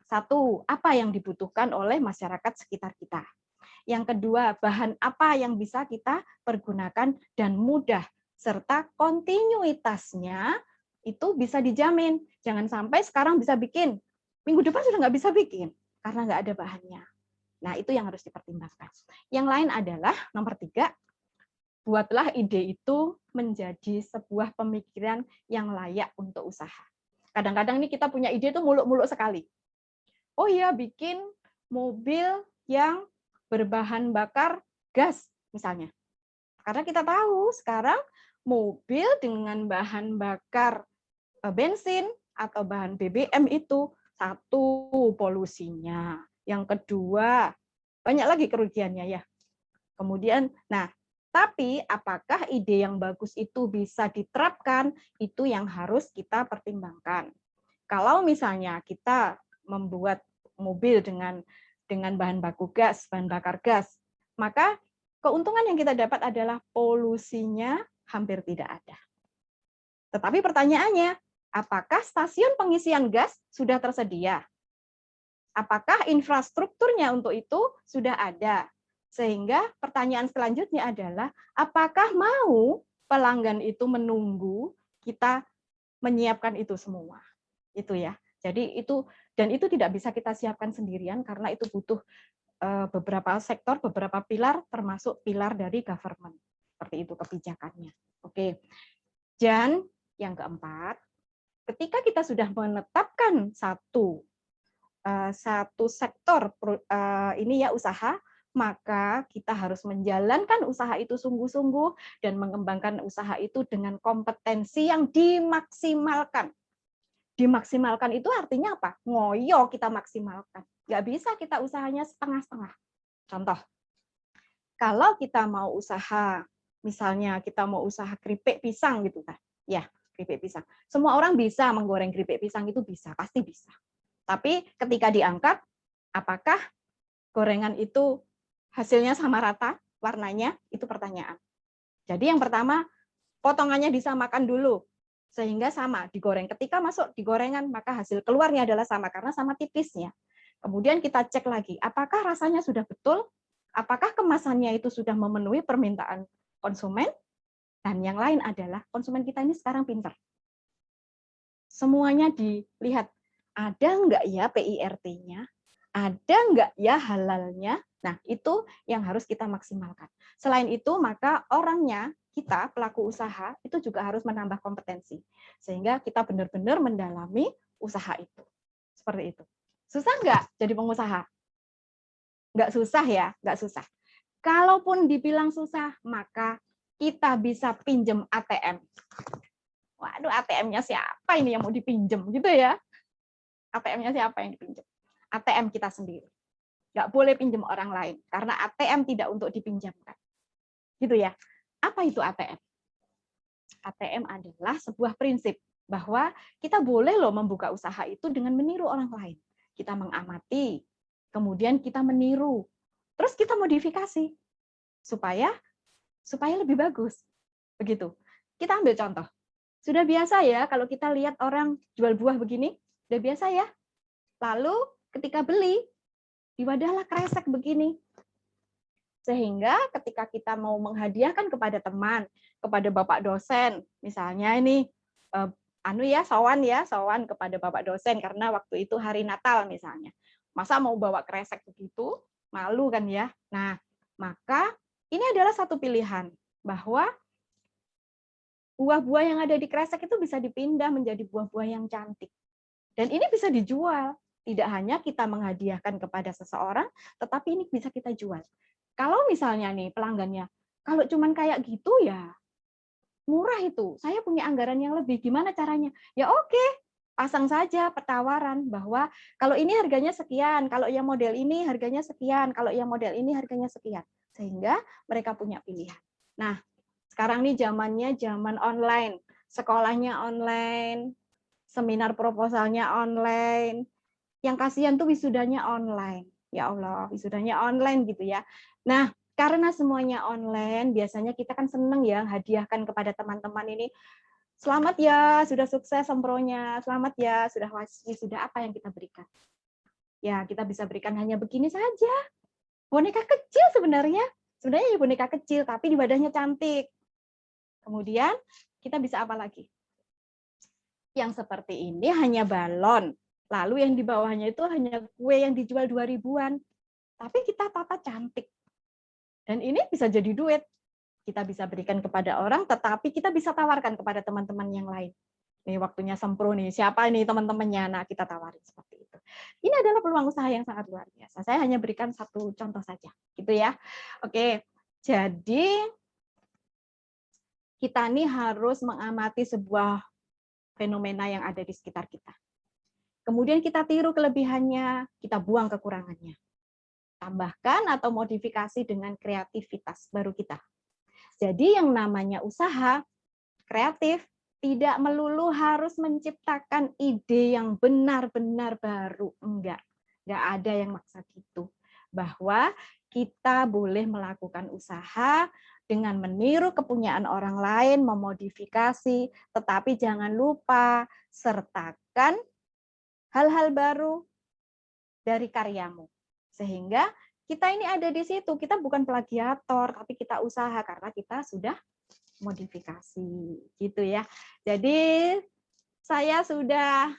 Satu, apa yang dibutuhkan oleh masyarakat sekitar kita. Yang kedua, bahan apa yang bisa kita pergunakan dan mudah, serta kontinuitasnya itu bisa dijamin. Jangan sampai sekarang bisa bikin, minggu depan sudah nggak bisa bikin, karena nggak ada bahannya. Nah, itu yang harus dipertimbangkan. Yang lain adalah, nomor 3, buatlah ide itu menjadi sebuah pemikiran yang layak untuk usaha. Kadang-kadang nih kita punya ide itu muluk-muluk sekali. Oh ya, bikin mobil yang berbahan bakar gas misalnya. Karena kita tahu sekarang mobil dengan bahan bakar bensin atau bahan BBM itu, satu, polusinya. Yang kedua, banyak lagi kerugiannya ya. Kemudian, nah, tapi apakah ide yang bagus itu bisa diterapkan, itu yang harus kita pertimbangkan. Kalau misalnya kita membuat mobil dengan bahan baku gas, bahan bakar gas, maka keuntungan yang kita dapat adalah polusinya hampir tidak ada. Tetapi pertanyaannya, apakah stasiun pengisian gas sudah tersedia? Apakah infrastrukturnya untuk itu sudah ada? Sehingga pertanyaan selanjutnya adalah, apakah mau pelanggan itu menunggu kita menyiapkan itu semua? Itu ya. Jadi itu, dan itu tidak bisa kita siapkan sendirian karena itu butuh beberapa sektor, beberapa pilar, termasuk pilar dari government. Seperti itu kebijakannya. Oke. Dan yang keempat, ketika kita sudah menetapkan satu sektor ini ya usaha, maka kita harus menjalankan usaha itu sungguh-sungguh dan mengembangkan usaha itu dengan kompetensi yang dimaksimalkan. Dimaksimalkan itu artinya apa? Ngoyo kita maksimalkan. Nggak bisa kita usahanya setengah-setengah. Contoh, kalau kita mau usaha, misalnya kita mau usaha keripik pisang gitu kan, ya keripik pisang. Semua orang bisa menggoreng keripik pisang, itu bisa, pasti bisa. Tapi ketika diangkat, apakah gorengan itu hasilnya sama rata warnanya? Itu pertanyaan. Jadi yang pertama, potongannya disamakan dulu, sehingga sama digoreng. Ketika masuk di gorengan, maka hasil keluarnya adalah sama, karena sama tipisnya. Kemudian kita cek lagi, apakah rasanya sudah betul? Apakah kemasannya itu sudah memenuhi permintaan konsumen? Dan yang lain adalah, konsumen kita ini sekarang pintar. Semuanya dilihat, ada nggak ya PIRT-nya? Ada nggak ya halalnya? Nah, itu yang harus kita maksimalkan. Selain itu, maka orangnya, kita pelaku usaha, itu juga harus menambah kompetensi. Sehingga kita benar-benar mendalami usaha itu. Seperti itu. Susah nggak jadi pengusaha? Nggak susah ya, nggak susah. Kalaupun dibilang susah, maka kita bisa pinjam ATM. Waduh, ATM-nya siapa ini yang mau dipinjam gitu ya? ATM-nya siapa yang dipinjam? ATM kita sendiri. Nggak boleh pinjam orang lain, karena ATM tidak untuk dipinjamkan. Gitu ya. Apa itu ATM? ATM adalah sebuah prinsip bahwa kita boleh loh membuka usaha itu dengan meniru orang lain. Kita mengamati, kemudian kita meniru, terus kita modifikasi supaya lebih bagus. Begitu. Kita ambil contoh. Sudah biasa ya kalau kita lihat orang jual buah begini, sudah biasa ya. Lalu ketika beli, di wadahlah kresek begini. Sehingga ketika kita mau menghadiahkan kepada teman, kepada bapak dosen, misalnya ini sowan kepada bapak dosen karena waktu itu hari Natal misalnya. Masa mau bawa kresek begitu? Malu kan ya. Nah, maka ini adalah satu pilihan bahwa buah-buah yang ada di kresek itu bisa dipindah menjadi buah-buah yang cantik. Dan ini bisa dijual. Tidak hanya kita menghadiahkan kepada seseorang, tetapi ini bisa kita jual. Kalau misalnya nih pelanggannya, kalau cuman kayak gitu ya murah itu. Saya punya anggaran yang lebih. Gimana caranya? Ya oke, pasang saja petawaran bahwa kalau ini harganya sekian, kalau yang model ini harganya sekian, kalau yang model ini harganya sekian. Sehingga mereka punya pilihan. Nah, sekarang nih zamannya zaman online, sekolahnya online, seminar proposalnya online. Yang kasihan tuh wisudanya online. Ya Allah, wisudanya online gitu ya. Nah, karena semuanya online, biasanya kita kan seneng ya hadiahkan kepada teman-teman ini Selamat ya, sudah sukses sempronya. Selamat ya, sudah sudah apa yang kita berikan. Ya, kita bisa berikan hanya begini saja. Boneka kecil sebenarnya. Sebenarnya ya boneka kecil, tapi di wadahnya cantik. Kemudian, kita bisa apa lagi? Yang seperti ini hanya balon. Lalu yang di bawahnya itu hanya kue yang dijual 2.000-an. Tapi kita tata cantik. Dan ini bisa jadi duit. Kita bisa berikan kepada orang, tetapi kita bisa tawarkan kepada teman-teman yang lain. Ini waktunya sempro nih, siapa ini teman-temannya? Nah, kita tawarin seperti itu. Ini adalah peluang usaha yang sangat luar biasa. Saya hanya berikan satu contoh saja, gitu ya. Oke, jadi kita ini harus mengamati sebuah fenomena yang ada di sekitar kita. Kemudian kita tiru kelebihannya, kita buang kekurangannya. Tambahkan atau modifikasi dengan kreativitas baru kita. Jadi yang namanya usaha kreatif tidak melulu harus menciptakan ide yang benar-benar baru. Enggak ada yang maksa gitu. Bahwa kita boleh melakukan usaha dengan meniru kepunyaan orang lain, memodifikasi, tetapi jangan lupa sertakan hal-hal baru dari karyamu. Sehingga kita ini ada di situ, kita bukan plagiator, tapi kita usaha karena kita sudah modifikasi, gitu ya. Jadi saya sudah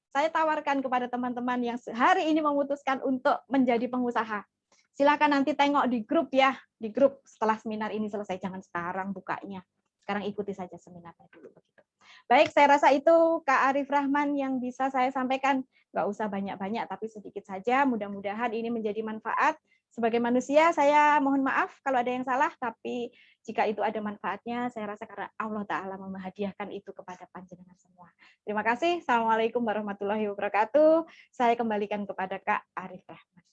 saya tawarkan kepada teman-teman yang hari ini memutuskan untuk menjadi pengusaha. Silakan nanti tengok di grup ya, di grup setelah seminar ini selesai, jangan sekarang bukanya. Sekarang ikuti saja seminarnya dulu begitu. Baik, saya rasa itu Kak Arif Rahman yang bisa saya sampaikan. Nggak usah banyak-banyak, tapi sedikit saja. Mudah-mudahan ini menjadi manfaat. Sebagai manusia, saya mohon maaf kalau ada yang salah, tapi jika itu ada manfaatnya, saya rasa karena Allah Ta'ala menghadiahkan itu kepada panjenengan semua. Terima kasih. Assalamualaikum warahmatullahi wabarakatuh. Saya kembalikan kepada Kak Arif Rahman.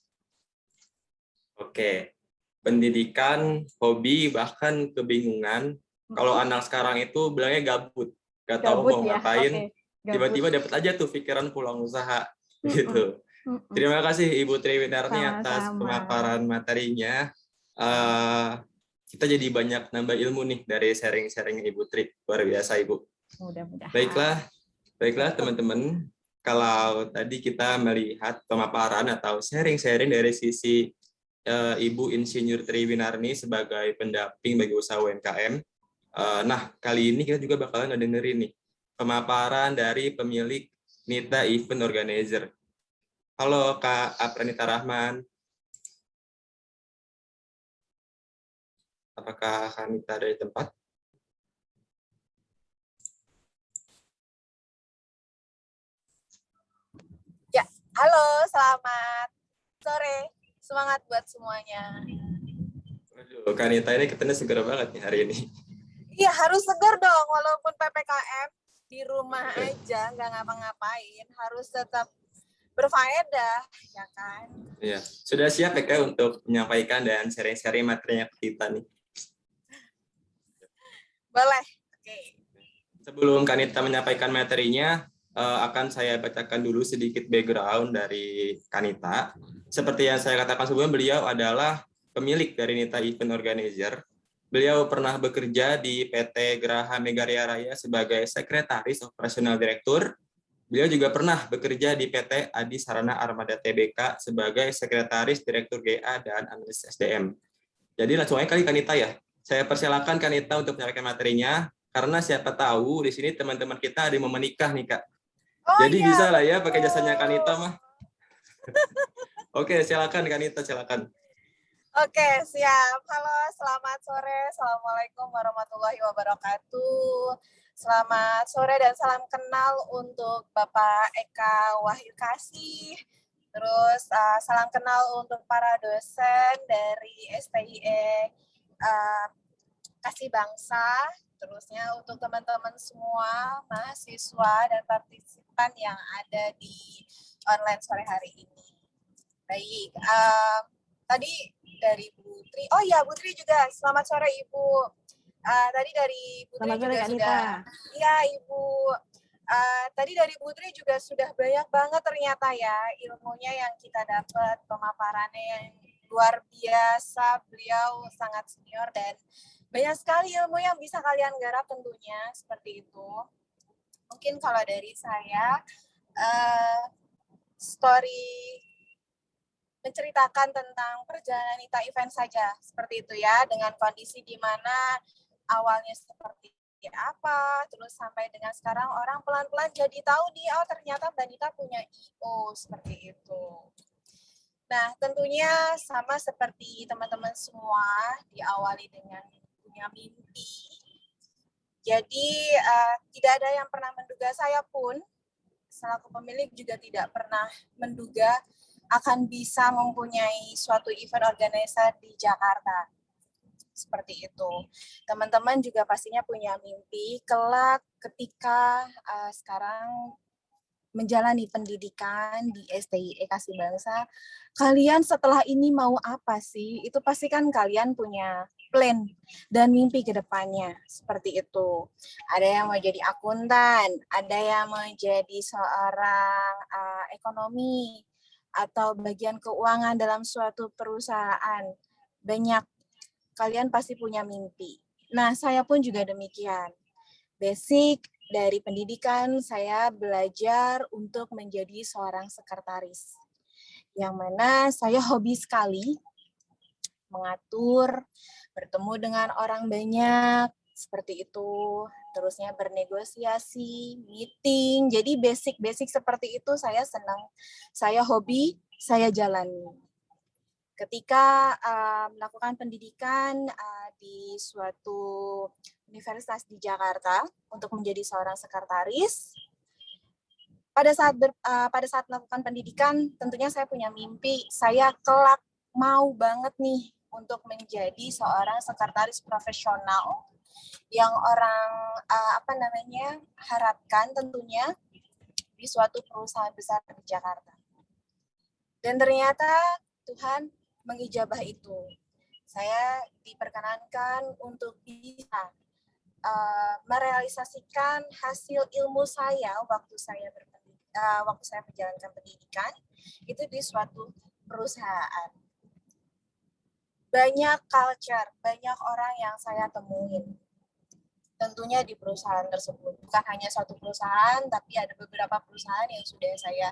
Oke, pendidikan, hobi, bahkan kebingungan. Kalau anak sekarang itu bilangnya gabut, nggak tahu mau ngapain, tiba-tiba dapat aja tuh pikiran pulang usaha, gitu. Terima kasih Ibu Triwinarni atas pemaparan materinya. Kita jadi banyak nambah ilmu nih dari sharing-sharing Ibu Tri, luar biasa Ibu. Mudah-mudahan. Baiklah teman-teman. Kalau tadi kita melihat pemaparan atau sharing-sharing dari sisi Ibu Insinyur Triwinarni sebagai pendamping bagi usaha UMKM. Nah, kali ini kita juga bakalan ngedengerin nih pemaparan dari pemilik Nita Event Organizer. Halo Kak Apranita Rahman. Apakah Kak Nita ada di tempat? Ya, halo, selamat sore. Semangat buat semuanya. Waduh, Kak Nita ini ketemu seger banget nih hari ini. Iya, harus segar dong, walaupun PPKM di rumah aja, nggak ngapa-ngapain, harus tetap berfaedah, ya kan? Iya, sudah siap ya Kak untuk menyampaikan dan sharing-sharing materinya ke kita nih? Boleh, oke. Sebelum Kak Nita menyampaikan materinya, akan saya bacakan dulu sedikit background dari Kak Nita. Seperti yang saya katakan sebelumnya, beliau adalah pemilik dari Nita Event Organizer. Beliau pernah bekerja di PT Geraha Megaria Raya sebagai Sekretaris Operasional Direktur. Beliau juga pernah bekerja di PT Adi Sarana Armada Tbk sebagai Sekretaris Direktur GA dan Analis SDM. Jadi langsung aja kali Kanita ya. Saya persilakan Kanita untuk menyampaikan materinya, karena siapa tahu di sini teman-teman kita ada yang mau menikah nih Kak. Jadi iya, bisa lah ya pakai jasanya Kanita mah. Oke, silakan Kanita, silakan. Oke, siap. Halo, selamat sore. Assalamualaikum warahmatullahi wabarakatuh. Selamat sore dan salam kenal untuk Bapak Eka Wahyukasih. Terus salam kenal untuk para dosen dari STIE Kasih Bangsa. Terusnya untuk teman-teman semua, mahasiswa dan partisipan yang ada di online sore hari ini. Baik, tadi dari Bu Tri. Oh iya, Bu Tri juga. Selamat sore Ibu. Tadi dari Bu Tri juga sudah. Iya Ibu. Tadi dari Bu Tri juga sudah banyak banget ternyata ya ilmunya yang kita dapat, pemaparannya yang luar biasa, beliau sangat senior dan banyak sekali ilmu yang bisa kalian garap tentunya, seperti itu. Mungkin kalau dari saya, story menceritakan tentang perjalanan Nita event saja, seperti itu ya, dengan kondisi di mana awalnya seperti apa, terus sampai dengan sekarang orang pelan-pelan jadi tahu nih, oh ternyata Mbak Nita punya I.O, seperti itu. Nah, tentunya sama seperti teman-teman semua, diawali dengan punya mimpi. Jadi, tidak ada yang pernah menduga, saya pun, selaku pemilik juga tidak pernah menduga akan bisa mempunyai suatu event organizer di Jakarta. Seperti itu. Teman-teman juga pastinya punya mimpi, kelak ketika sekarang menjalani pendidikan di STI Kasih Bangsa, kalian setelah ini mau apa sih? Itu pasti kan kalian punya plan dan mimpi ke depannya, seperti itu. Ada yang mau jadi akuntan, ada yang mau jadi seorang ekonomi, atau bagian keuangan dalam suatu perusahaan. Banyak, kalian pasti punya mimpi. Nah, saya pun juga demikian. Basic dari pendidikan, saya belajar untuk menjadi seorang sekretaris. Yang mana saya hobi sekali mengatur, bertemu dengan orang banyak, seperti itu. Terusnya bernegosiasi, meeting. Jadi basic-basic seperti itu saya senang. Saya hobi, saya jalani. Ketika melakukan pendidikan di suatu universitas di Jakarta untuk menjadi seorang sekretaris, pada saat melakukan pendidikan tentunya saya punya mimpi, saya kelak mau banget nih untuk menjadi seorang sekretaris profesional yang orang harapkan tentunya di suatu perusahaan besar di Jakarta. Dan ternyata Tuhan mengijabah itu. Saya diperkenankan untuk bisa merealisasikan hasil ilmu saya waktu saya menjalankan pendidikan itu di suatu perusahaan. Banyak culture, banyak orang yang saya temuin. Tentunya di perusahaan tersebut. Bukan hanya satu perusahaan, tapi ada beberapa perusahaan yang sudah saya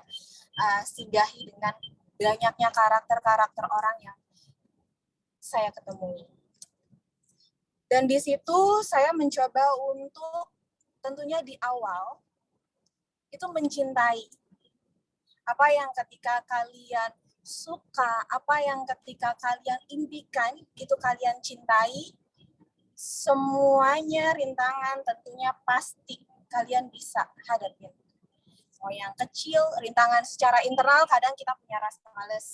singgahi dengan banyaknya karakter-karakter orang yang saya ketemui. Dan di situ saya mencoba untuk tentunya di awal itu mencintai. Apa yang ketika kalian suka, apa yang ketika kalian impikan, itu kalian cintai, semuanya rintangan tentunya pasti kalian bisa hadapin. Mau yang kecil, rintangan secara internal, kadang kita punya rasa malas.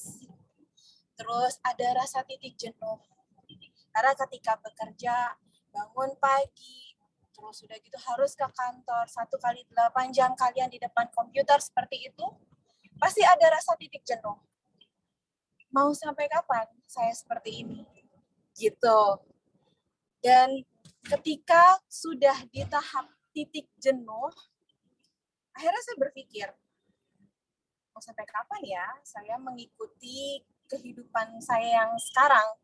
Terus ada rasa titik jenuh. Karena ketika bekerja, bangun pagi, terus sudah gitu harus ke kantor, 1 kali 8 jam kalian di depan komputer seperti itu, pasti ada rasa titik jenuh. Mau sampai kapan saya seperti ini? Gitu. Dan ketika sudah di tahap titik jenuh, akhirnya saya berpikir, mau sampai kapan ya saya mengikuti kehidupan saya yang sekarang,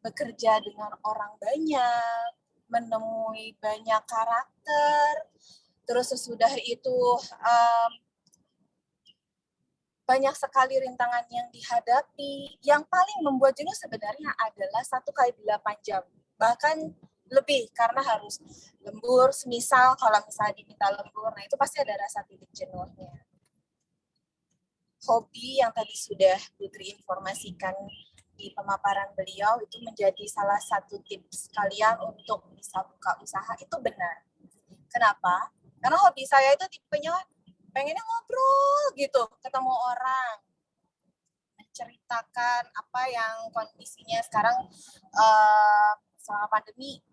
bekerja dengan orang banyak, menemui banyak karakter, terus sesudah itu banyak sekali rintangan yang dihadapi. Yang paling membuat jenuh sebenarnya adalah 1 kali 8 jam, bahkan lebih karena harus lembur, semisal kalau misalnya diminta lembur, nah itu pasti ada rasa titik jenuhnya. Hobi yang tadi sudah Putri informasikan di pemaparan beliau itu menjadi salah satu tips kalian untuk bisa buka usaha, itu benar. Kenapa? Karena hobi saya itu tipenya pengennya ngobrol gitu, ketemu orang, menceritakan apa yang kondisinya sekarang selama pandemi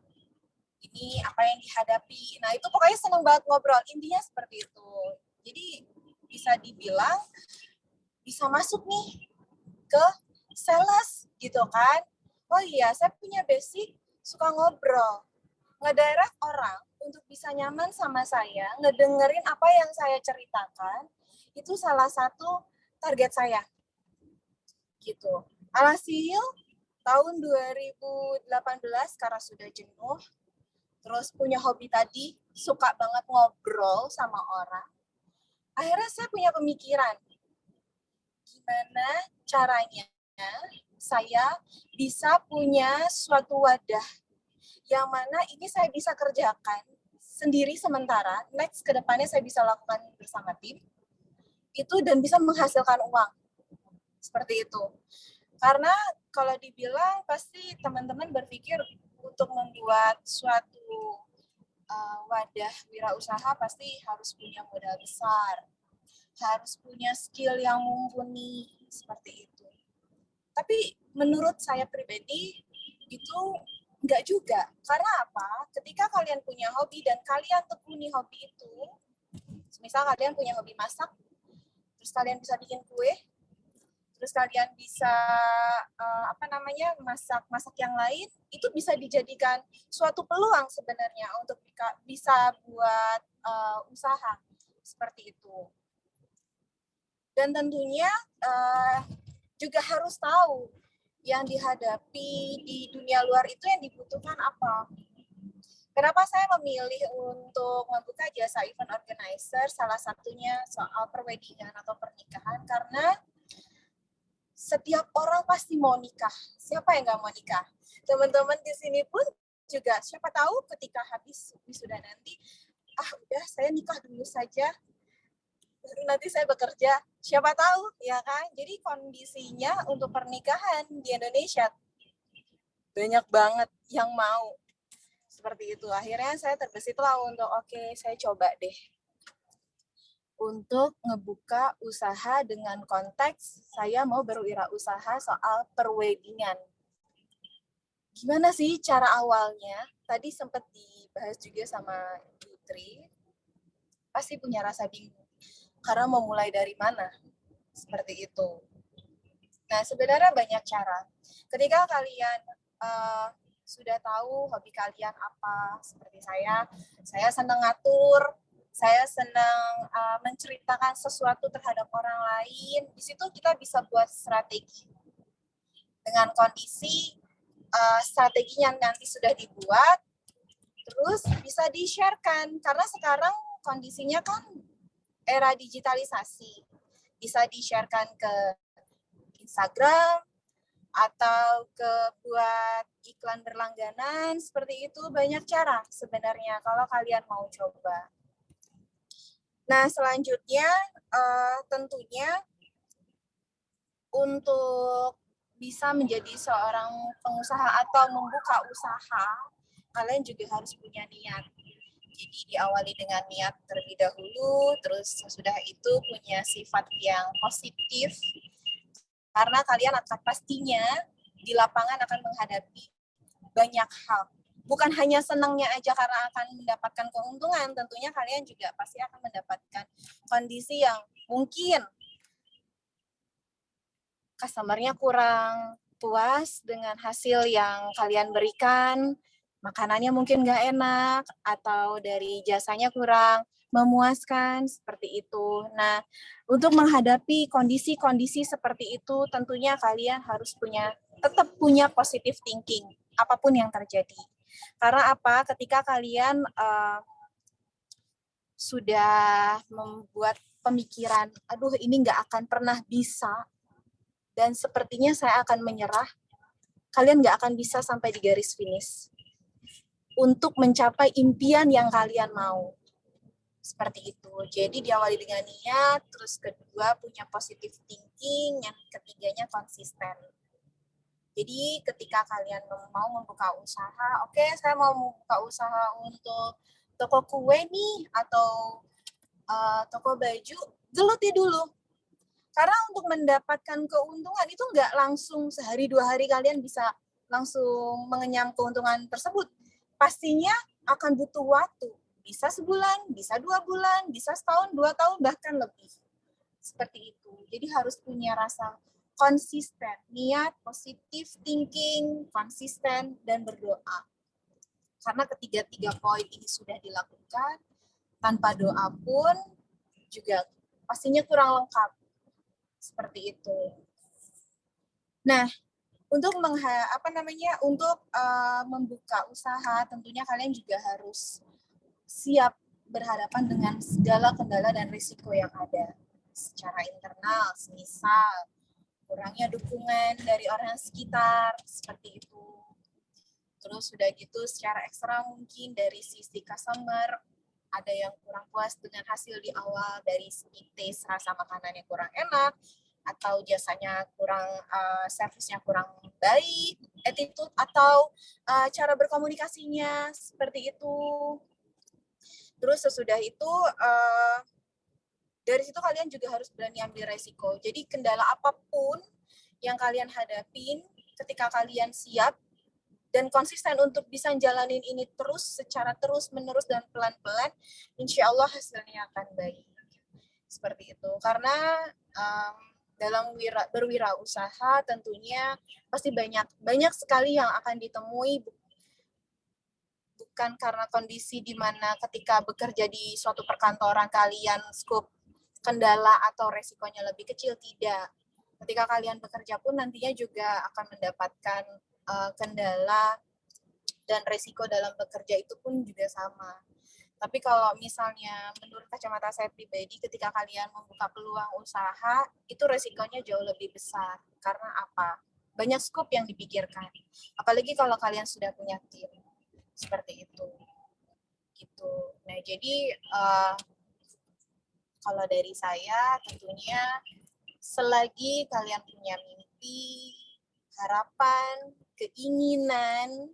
ini, apa yang dihadapi. Nah itu pokoknya seneng banget ngobrol, intinya seperti itu. Jadi bisa dibilang bisa masuk nih ke sales gitu kan. Oh iya, saya punya basic suka ngobrol, ngedirect orang untuk bisa nyaman sama saya, ngedengerin apa yang saya ceritakan, itu salah satu target saya gitu. Alhasil, tahun 2018 karena sudah jenuh, terus punya hobi tadi, suka banget ngobrol sama orang, akhirnya saya punya pemikiran, gimana caranya saya bisa punya suatu wadah yang mana ini saya bisa kerjakan sendiri sementara, next ke depannya saya bisa lakukan bersama tim, itu dan bisa menghasilkan uang. Seperti itu. Karena kalau dibilang pasti teman-teman berpikir untuk membuat suatu wadah wirausaha pasti harus punya modal besar, harus punya skill yang mumpuni, seperti itu. Tapi menurut saya pribadi itu enggak juga. Karena apa? Ketika kalian punya hobi dan kalian tekuni hobi itu, misal kalian punya hobi masak, terus kalian bisa bikin kue, terus kalian bisa masak yang lain, itu bisa dijadikan suatu peluang sebenarnya untuk bisa buat usaha seperti itu. Dan tentunya juga harus tahu yang dihadapi di dunia luar itu yang dibutuhkan apa. Kenapa saya memilih untuk membuka jasa event organizer, salah satunya soal perweddingan atau pernikahan, karena setiap orang pasti mau nikah. Siapa yang nggak mau nikah? Teman-teman di sini pun juga, siapa tahu ketika habis wisuda nanti, udah saya nikah dulu saja, nanti saya bekerja. Siapa tahu, ya kan? Jadi kondisinya untuk pernikahan di Indonesia banyak banget yang mau. Seperti itu. Akhirnya saya terbesitlah untuk saya coba deh untuk ngebuka usaha dengan konteks saya mau berwirausaha soal perweddingan. Gimana sih cara awalnya? Tadi sempat dibahas juga sama Putri. Pasti punya rasa bingung. Karena mau mulai dari mana? Seperti itu. Nah, sebenarnya banyak cara. Ketika kalian sudah tahu hobi kalian apa, seperti saya senang ngatur, saya senang menceritakan sesuatu terhadap orang lain. Di situ kita bisa buat strategi. Dengan kondisi strateginya nanti sudah dibuat, terus bisa di-sharekan. Karena sekarang kondisinya kan era digitalisasi. Bisa di-sharekan ke Instagram, atau buat iklan berlangganan, seperti itu. Banyak cara sebenarnya kalau kalian mau coba. Nah, selanjutnya tentunya untuk bisa menjadi seorang pengusaha atau membuka usaha, kalian juga harus punya niat. Jadi diawali dengan niat terlebih dahulu, terus sesudah itu punya sifat yang positif, karena kalian akan pastinya di lapangan akan menghadapi banyak hal. Bukan hanya senangnya aja karena akan mendapatkan keuntungan, tentunya kalian juga pasti akan mendapatkan kondisi yang mungkin customer-nya kurang puas dengan hasil yang kalian berikan, makanannya mungkin nggak enak, atau dari jasanya kurang memuaskan, seperti itu. Nah, untuk menghadapi kondisi-kondisi seperti itu, tentunya kalian harus tetap punya positive thinking, apapun yang terjadi. Karena apa? Ketika kalian sudah membuat pemikiran, aduh ini nggak akan pernah bisa, dan sepertinya saya akan menyerah, kalian nggak akan bisa sampai di garis finish untuk mencapai impian yang kalian mau. Seperti itu. Jadi diawali dengan niat, terus kedua punya positive thinking, yang ketiganya konsisten. Jadi ketika kalian mau membuka usaha, saya mau membuka usaha untuk toko kue nih, atau toko baju, geluti dulu. Karena untuk mendapatkan keuntungan itu nggak langsung sehari 2 hari kalian bisa langsung mengenyam keuntungan tersebut. Pastinya akan butuh waktu. Bisa sebulan, bisa 2 bulan, bisa setahun, 2 tahun, bahkan lebih. Seperti itu. Jadi harus punya rasa konsisten, niat, positive thinking, konsisten, dan berdoa. Karena ketiga poin ini sudah dilakukan, tanpa doa pun juga pastinya kurang lengkap. Seperti itu. Nah, untuk membuka usaha, tentunya kalian juga harus siap berhadapan dengan segala kendala dan risiko yang ada secara internal, semisal kurangnya dukungan dari orang sekitar, seperti itu. Terus sudah gitu secara ekstra mungkin dari sisi customer, ada yang kurang puas dengan hasil di awal dari segi taste, rasa makanan yang kurang enak, atau jasanya kurang, servisnya kurang baik, attitude atau cara berkomunikasinya seperti itu. Terus sesudah itu dari situ kalian juga harus berani ambil resiko. Jadi kendala apapun yang kalian hadapin, ketika kalian siap dan konsisten untuk bisa jalanin ini terus secara terus-menerus dan pelan-pelan, insya Allah hasilnya akan baik. Seperti itu. Karena dalam berwirausaha tentunya pasti banyak sekali yang akan ditemui, bukan karena kondisi di mana ketika bekerja di suatu perkantoran kalian skop kendala atau resikonya lebih kecil, tidak. Ketika kalian bekerja pun nantinya juga akan mendapatkan kendala dan resiko dalam bekerja itu pun juga sama. Tapi kalau misalnya menurut kacamata saya pribadi, ketika kalian membuka peluang usaha, itu resikonya jauh lebih besar. Karena apa? Banyak skop yang dipikirkan. Apalagi kalau kalian sudah punya tim. Seperti itu. Gitu. Nah, jadi kalau dari saya tentunya selagi kalian punya mimpi, harapan, keinginan,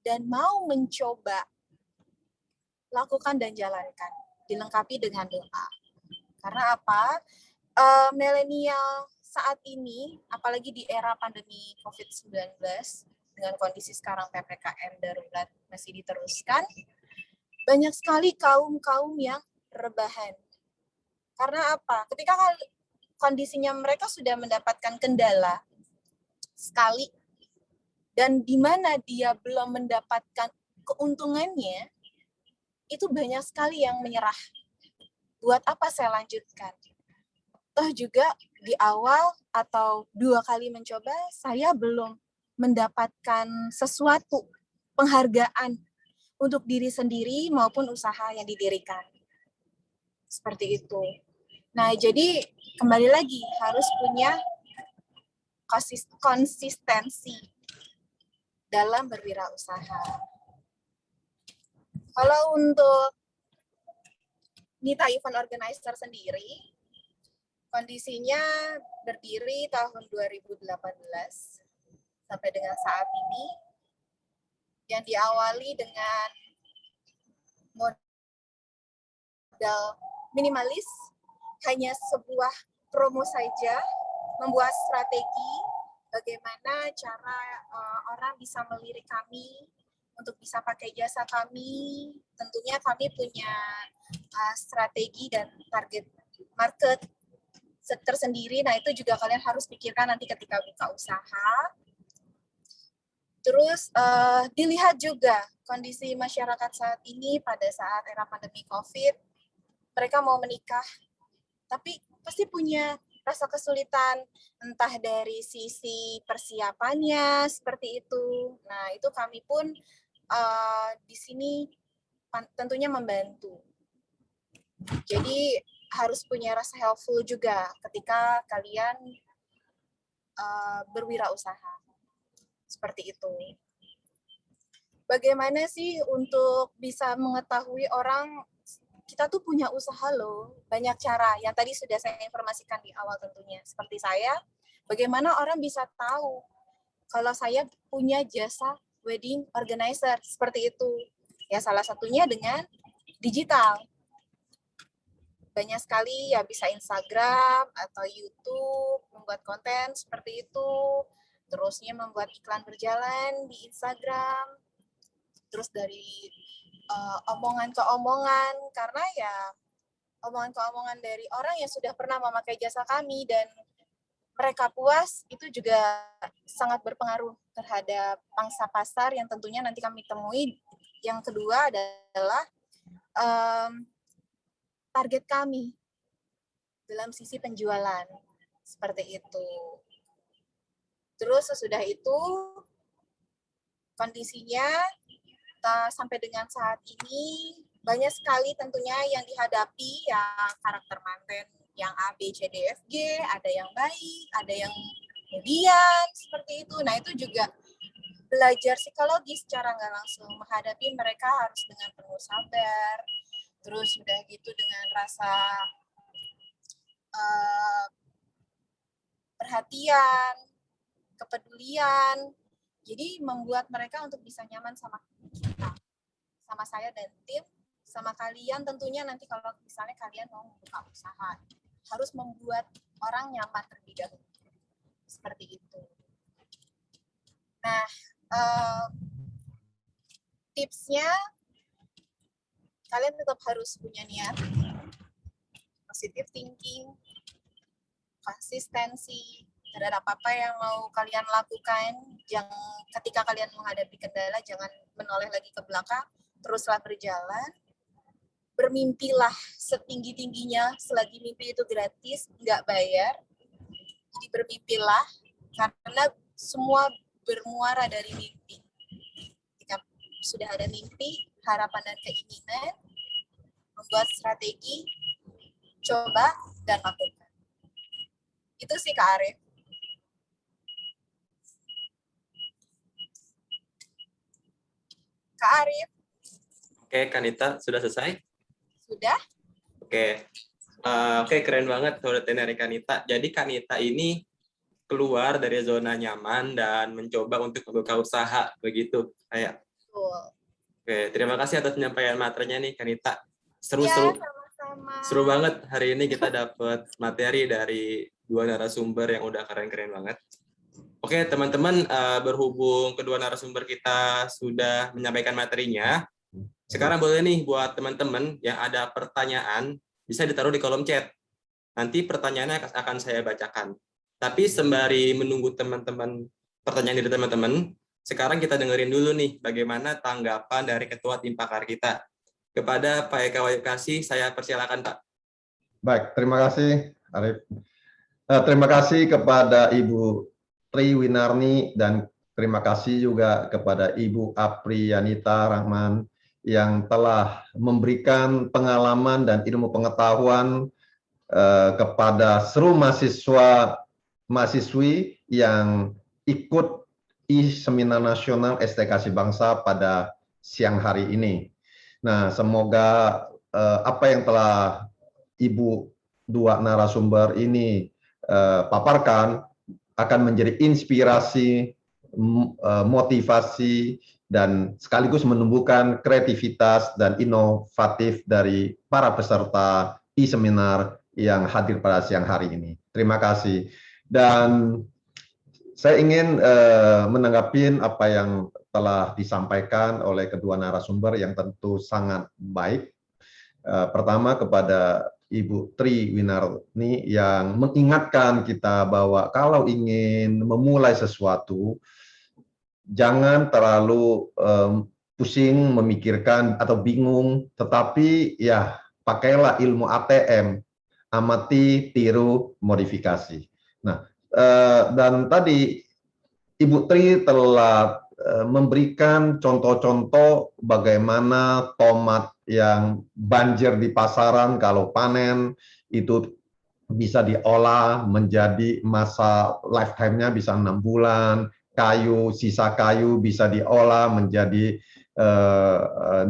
dan mau mencoba, lakukan dan jalankan. Dilengkapi dengan doa. Karena apa? Milenial saat ini, apalagi di era pandemi COVID-19, dengan kondisi sekarang PPKM darurat masih diteruskan, banyak sekali kaum-kaum yang rebahan. Karena apa? Ketika kondisinya mereka sudah mendapatkan kendala sekali, dan di mana dia belum mendapatkan keuntungannya, itu banyak sekali yang menyerah. Buat apa saya lanjutkan? Toh juga di awal atau 2 kali mencoba, saya belum mendapatkan sesuatu, penghargaan untuk diri sendiri maupun usaha yang didirikan. Seperti itu. Nah, jadi kembali lagi harus punya konsistensi dalam berwirausaha. Kalau untuk Nita Event Organizer sendiri, kondisinya berdiri tahun 2018 sampai dengan saat ini, yang diawali dengan modal minimalis, hanya sebuah promo saja, membuat strategi bagaimana cara orang bisa melirik kami untuk bisa pakai jasa kami. Tentunya kami punya strategi dan target market tersendiri. Nah, itu juga kalian harus pikirkan nanti ketika buka usaha. Terus dilihat juga kondisi masyarakat saat ini pada saat era pandemi COVID, mereka mau menikah, tapi pasti punya rasa kesulitan, entah dari sisi persiapannya, seperti itu. Nah, itu kami pun di sini tentunya membantu. Jadi harus punya rasa helpful juga ketika kalian berwirausaha. Seperti itu. Bagaimana sih untuk bisa mengetahui orang kita tuh punya usaha loh, banyak cara. Yang tadi sudah saya informasikan di awal tentunya. Seperti saya, bagaimana orang bisa tahu kalau saya punya jasa wedding organizer, seperti itu. Ya, salah satunya dengan digital. Banyak sekali ya, bisa Instagram atau YouTube, membuat konten seperti itu. Terusnya membuat iklan berjalan di Instagram. Terus dari omongan ke omongan, karena ya omongan ke omongan dari orang yang sudah pernah memakai jasa kami dan mereka puas, itu juga sangat berpengaruh terhadap pangsa pasar yang tentunya nanti kami temui. Yang kedua adalah target kami dalam sisi penjualan, seperti itu. Terus sesudah itu kondisinya sampai dengan saat ini banyak sekali tentunya yang dihadapi, yang karakter manten yang A, B, C, D, F, G, ada yang baik, ada yang median, seperti itu. Nah, itu juga belajar psikologis secara nggak langsung, menghadapi mereka harus dengan penuh sabar, terus sudah gitu dengan rasa perhatian, kepedulian, jadi membuat mereka untuk bisa nyaman sama kita, sama saya dan tim, sama kalian tentunya nanti kalau misalnya kalian mau membuka usaha, harus membuat orang nyaman terlebih dahulu. Seperti itu. Nah, tipsnya kalian tetap harus punya niat, positive thinking, konsistensi terhadap apa yang mau kalian lakukan. Ketika kalian menghadapi kendala, jangan menoleh lagi ke belakang, teruslah berjalan. Bermimpilah setinggi-tingginya, selagi mimpi itu gratis, nggak bayar. Jadi bermimpilah, karena semua bermuara dari mimpi. Ketika sudah ada mimpi, harapan dan keinginan, membuat strategi, coba dan lakukan. Itu sih Kak Arif. Kak Arif. Oke, Kanita, sudah selesai? Sudah. Oke. Oke, keren banget dari Kanita. Jadi Kanita ini keluar dari zona nyaman dan mencoba untuk membuka usaha, begitu kayak. Oke, terima kasih atas penyampaian materinya nih Kanita. Seru-seru. Ya, sama-sama. Seru banget hari ini kita dapat materi dari dua narasumber yang udah keren-keren banget. Oke, teman-teman, berhubung kedua narasumber kita sudah menyampaikan materinya, sekarang boleh nih buat teman-teman yang ada pertanyaan, bisa ditaruh di kolom chat. Nanti pertanyaannya akan saya bacakan. Tapi sembari menunggu teman-teman pertanyaan dari teman-teman, sekarang kita dengerin dulu nih bagaimana tanggapan dari Ketua Tim Pakar kita. Kepada Pak Eka Wahyukasih, saya persilakan Pak. Baik, terima kasih Arif. Terima kasih kepada Ibu Tri Winarni dan terima kasih juga kepada Ibu Apriyanita Rahman yang telah memberikan pengalaman dan ilmu pengetahuan kepada seluruh mahasiswi yang ikut Seminar Nasional STKC Bangsa pada siang hari ini. Nah, semoga apa yang telah Ibu dua narasumber ini paparkan akan menjadi inspirasi, motivasi, dan sekaligus menumbuhkan kreativitas dan inovatif dari para peserta e-seminar yang hadir pada siang hari ini. Terima kasih. Dan saya ingin menanggapi apa yang telah disampaikan oleh kedua narasumber yang tentu sangat baik. Pertama kepada Ibu Tri Winarni yang mengingatkan kita bahwa kalau ingin memulai sesuatu, jangan terlalu pusing memikirkan atau bingung, tetapi ya pakailah ilmu ATM, amati, tiru, modifikasi. Nah, dan tadi Ibu Tri telah memberikan contoh-contoh bagaimana tomat yang banjir di pasaran kalau panen itu bisa diolah menjadi masa lifetime-nya bisa 6 bulan, sisa kayu bisa diolah menjadi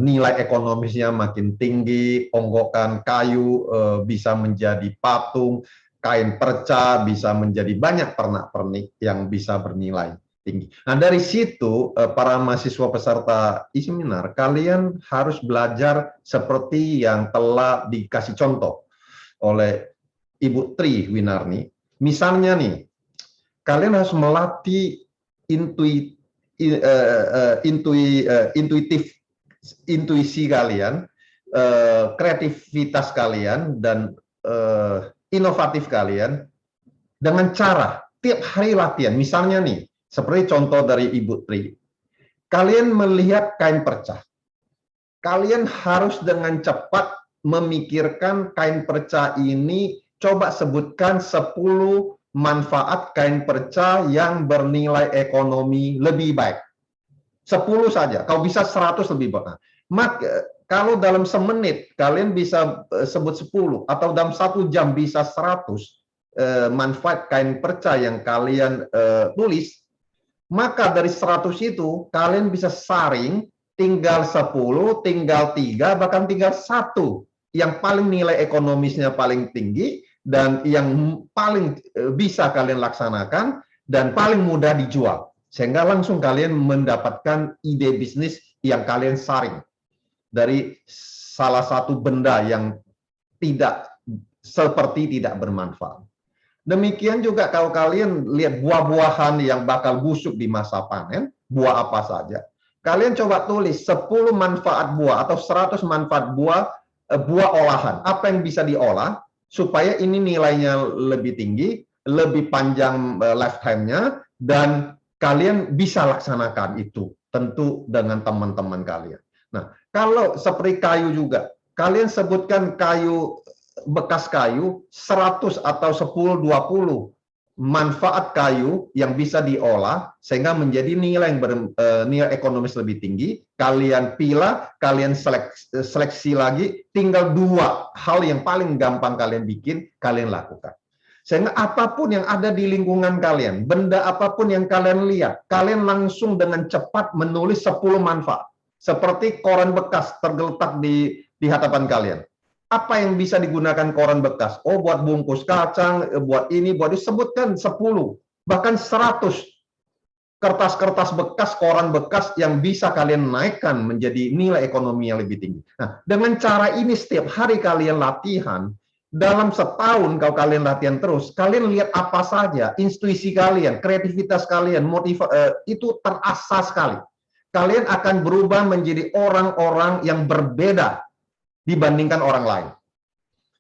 nilai ekonomisnya makin tinggi, onggokan kayu bisa menjadi patung, kain perca bisa menjadi banyak pernak-pernik yang bisa bernilai tinggi. Nah, dari situ para mahasiswa peserta e-seminar, kalian harus belajar seperti yang telah dikasih contoh oleh Ibu Tri Winarni. Misalnya nih, kalian harus melatih intuisi kalian, kreativitas kalian, dan inovatif kalian dengan cara tiap hari latihan. Misalnya nih, seperti contoh dari Ibu Tri, kalian melihat kain perca, kalian harus dengan cepat memikirkan kain perca ini, coba sebutkan 10 manfaat kain perca yang bernilai ekonomi lebih baik. 10 saja, kau bisa 100 lebih baik. Maka kalau dalam semenit kalian bisa sebut 10 atau dalam 1 jam bisa 100 manfaat kain perca yang kalian tulis, maka dari 100 itu kalian bisa saring tinggal 10, tinggal 3, bahkan tinggal 1 yang paling nilai ekonomisnya paling tinggi dan yang paling bisa kalian laksanakan dan paling mudah dijual. Sehingga langsung kalian mendapatkan ide bisnis yang kalian saring dari salah satu benda yang tidak bermanfaat. Demikian juga kalau kalian lihat buah-buahan yang bakal busuk di masa panen, buah apa saja. Kalian coba tulis 10 manfaat buah atau 100 manfaat buah olahan. Apa yang bisa diolah supaya ini nilainya lebih tinggi, lebih panjang lifetime-nya, dan kalian bisa laksanakan itu tentu dengan teman-teman kalian. Nah, kalau seperti kayu juga, kalian sebutkan kayu bekas kayu 100 atau 10, 20 manfaat kayu yang bisa diolah sehingga menjadi nilai yang nilai ekonomis lebih tinggi. Kalian pilah, kalian seleksi lagi, tinggal 2 hal yang paling gampang kalian bikin, kalian lakukan. Sehingga apapun yang ada di lingkungan kalian, benda apapun yang kalian lihat, kalian langsung dengan cepat menulis 10 manfaat. Seperti koran bekas tergeletak di hadapan kalian. Apa yang bisa digunakan koran bekas? Oh, buat bungkus kacang, buat ini, buat itu. Sebutkan 10, bahkan 100 kertas-kertas bekas, koran bekas yang bisa kalian naikkan menjadi nilai ekonomi yang lebih tinggi. Nah, dengan cara ini setiap hari kalian latihan, dalam setahun kalau kalian latihan terus, kalian lihat apa saja, intuisi kalian, kreativitas kalian, itu terasah sekali. Kalian akan berubah menjadi orang-orang yang berbeda dibandingkan orang lain.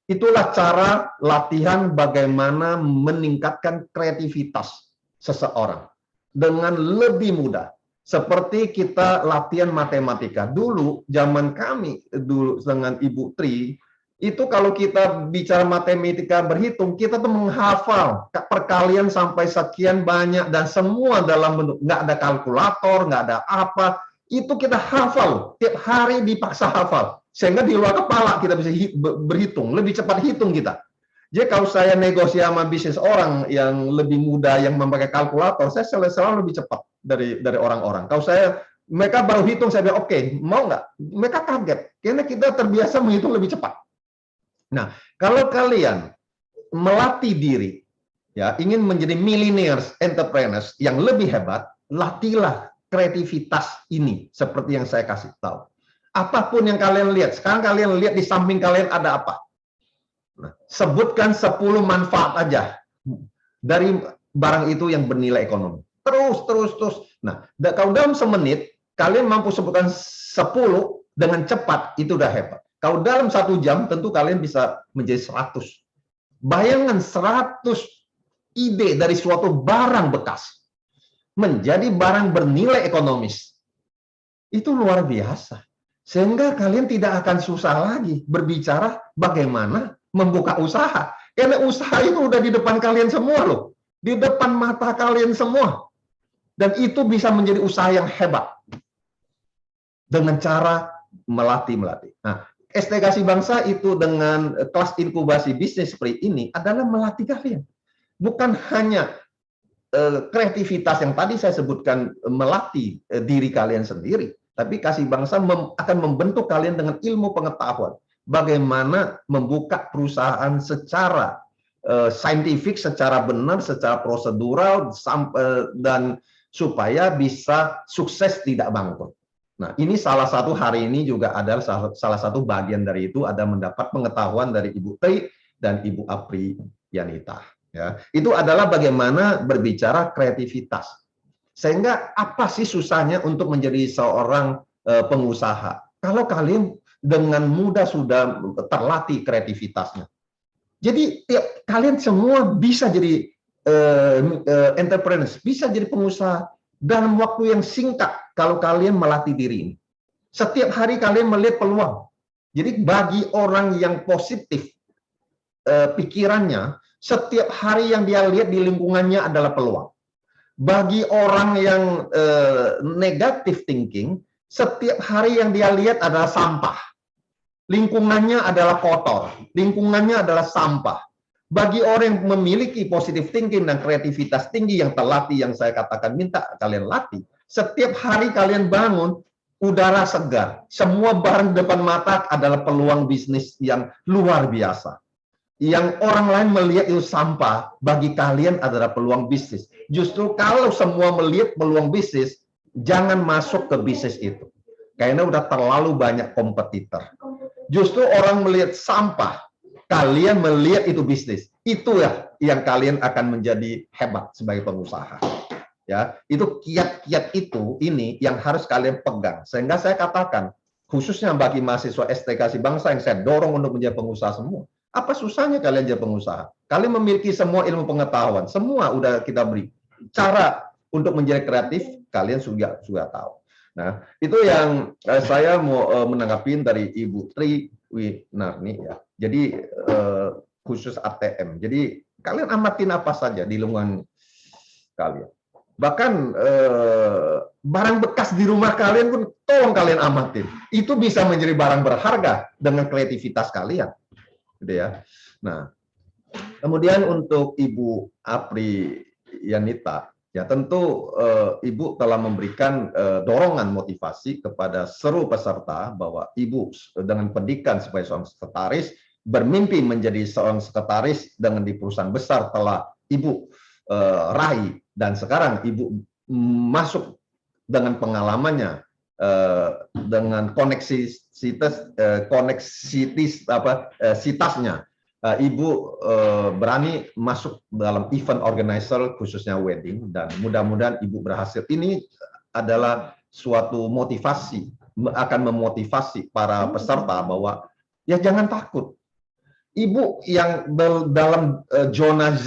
Itulah cara latihan bagaimana meningkatkan kreativitas seseorang dengan lebih mudah. Seperti kita latihan matematika. Dulu, zaman kami, dulu dengan Ibu Tri, itu kalau kita bicara matematika berhitung, kita tuh menghafal perkalian sampai sekian banyak dan semua dalam bentuk, nggak ada kalkulator, nggak ada apa, itu kita hafal, tiap hari dipaksa hafal, sehingga di luar kepala kita bisa berhitung, lebih cepat hitung kita. Jadi kalau saya negosiasi sama bisnis orang yang lebih muda yang memakai kalkulator, saya selalu lebih cepat dari orang-orang. Kalau mereka baru hitung, saya bilang oke, mau nggak? Mereka kaget, karena kita terbiasa menghitung lebih cepat. Nah, kalau kalian melatih diri, ya, ingin menjadi millionaires, entrepreneurs yang lebih hebat, latihlah kreativitas ini seperti yang saya kasih tahu. Apapun yang kalian lihat, sekarang kalian lihat di samping kalian ada apa? Nah, sebutkan 10 manfaat aja dari barang itu yang bernilai ekonomi. Terus. Nah, kalau dalam semenit kalian mampu sebutkan 10 dengan cepat, itu udah hebat. Kalau dalam 1 jam, tentu kalian bisa menjadi 100. Bayangkan 100 ide dari suatu barang bekas menjadi barang bernilai ekonomis. Itu luar biasa. Sehingga kalian tidak akan susah lagi berbicara bagaimana membuka usaha. Karena usaha itu udah di depan kalian semua loh. Di depan mata kalian semua. Dan itu bisa menjadi usaha yang hebat. Dengan cara melatih. Nah, SD Kasih Bangsa itu dengan kelas inkubasi bisnis seperti ini adalah melatih kalian. Bukan hanya kreativitas yang tadi saya sebutkan, melatih diri kalian sendiri, tapi Kasih Bangsa akan membentuk kalian dengan ilmu pengetahuan. Bagaimana membuka perusahaan secara saintifik, secara benar, secara prosedural, dan supaya bisa sukses tidak bangkrut. Nah, ini salah satu hari ini juga adalah salah satu bagian dari itu, ada mendapat pengetahuan dari Ibu Tri dan Ibu Apri Yanita. Ya, itu adalah bagaimana berbicara kreativitas. Sehingga apa sih susahnya untuk menjadi seorang pengusaha? Kalau kalian dengan mudah sudah terlatih kreativitasnya. Jadi kalian semua bisa jadi entrepreneurs, bisa jadi pengusaha dalam waktu yang singkat kalau kalian melatih diri ini. Setiap hari kalian melihat peluang. Jadi bagi orang yang positif pikirannya, Setiap hari yang dia lihat di lingkungannya adalah peluang. Bagi orang yang negative thinking, setiap hari yang dia lihat adalah sampah. Lingkungannya adalah kotor, lingkungannya adalah sampah. Bagi orang yang memiliki positive thinking dan kreativitas tinggi yang terlatih, yang saya katakan minta kalian latih, setiap hari kalian bangun, udara segar, semua barang depan mata adalah peluang bisnis yang luar biasa. Yang orang lain melihat itu sampah, bagi kalian adalah peluang bisnis. Justru kalau semua melihat peluang bisnis, jangan masuk ke bisnis itu. Karena udah terlalu banyak kompetitor. Justru orang melihat sampah, kalian melihat itu bisnis. Itu ya yang kalian akan menjadi hebat sebagai pengusaha. Ya, itu kiat-kiat ini yang harus kalian pegang. Sehingga saya katakan, khususnya bagi mahasiswa STKC Bangsa yang saya dorong untuk menjadi pengusaha semua. Apa susahnya kalian jadi pengusaha? Kalian memiliki semua ilmu pengetahuan, semua udah kita beri. Cara untuk menjadi kreatif, kalian sudah tahu. Nah, itu yang saya mau menanggapin dari Ibu Tri Winarni ya. Jadi khusus ATM. Jadi kalian amatin apa saja di lingkungan kalian. Bahkan barang bekas di rumah kalian pun tolong kalian amatin. Itu bisa menjadi barang berharga dengan kreativitas kalian. Gitu ya. Nah, kemudian untuk Ibu Apriyanita, ya tentu Ibu telah memberikan dorongan motivasi kepada seluruh peserta bahwa Ibu dengan pendidikan sebagai seorang sekretaris bermimpi menjadi seorang sekretaris dengan di perusahaan besar telah Ibu raih, dan sekarang Ibu masuk dengan pengalamannya, dengan koneksitasnya, Ibu berani masuk dalam event organizer khususnya wedding, dan mudah-mudahan Ibu berhasil. Ini adalah suatu motivasi, akan memotivasi para peserta bahwa ya jangan takut. Ibu yang dalam zona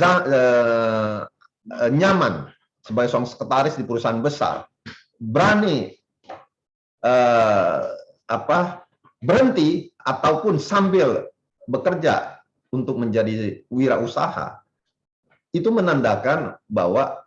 nyaman sebagai seorang sekretaris di perusahaan besar, berani berhenti ataupun sambil bekerja untuk menjadi wirausaha, itu menandakan bahwa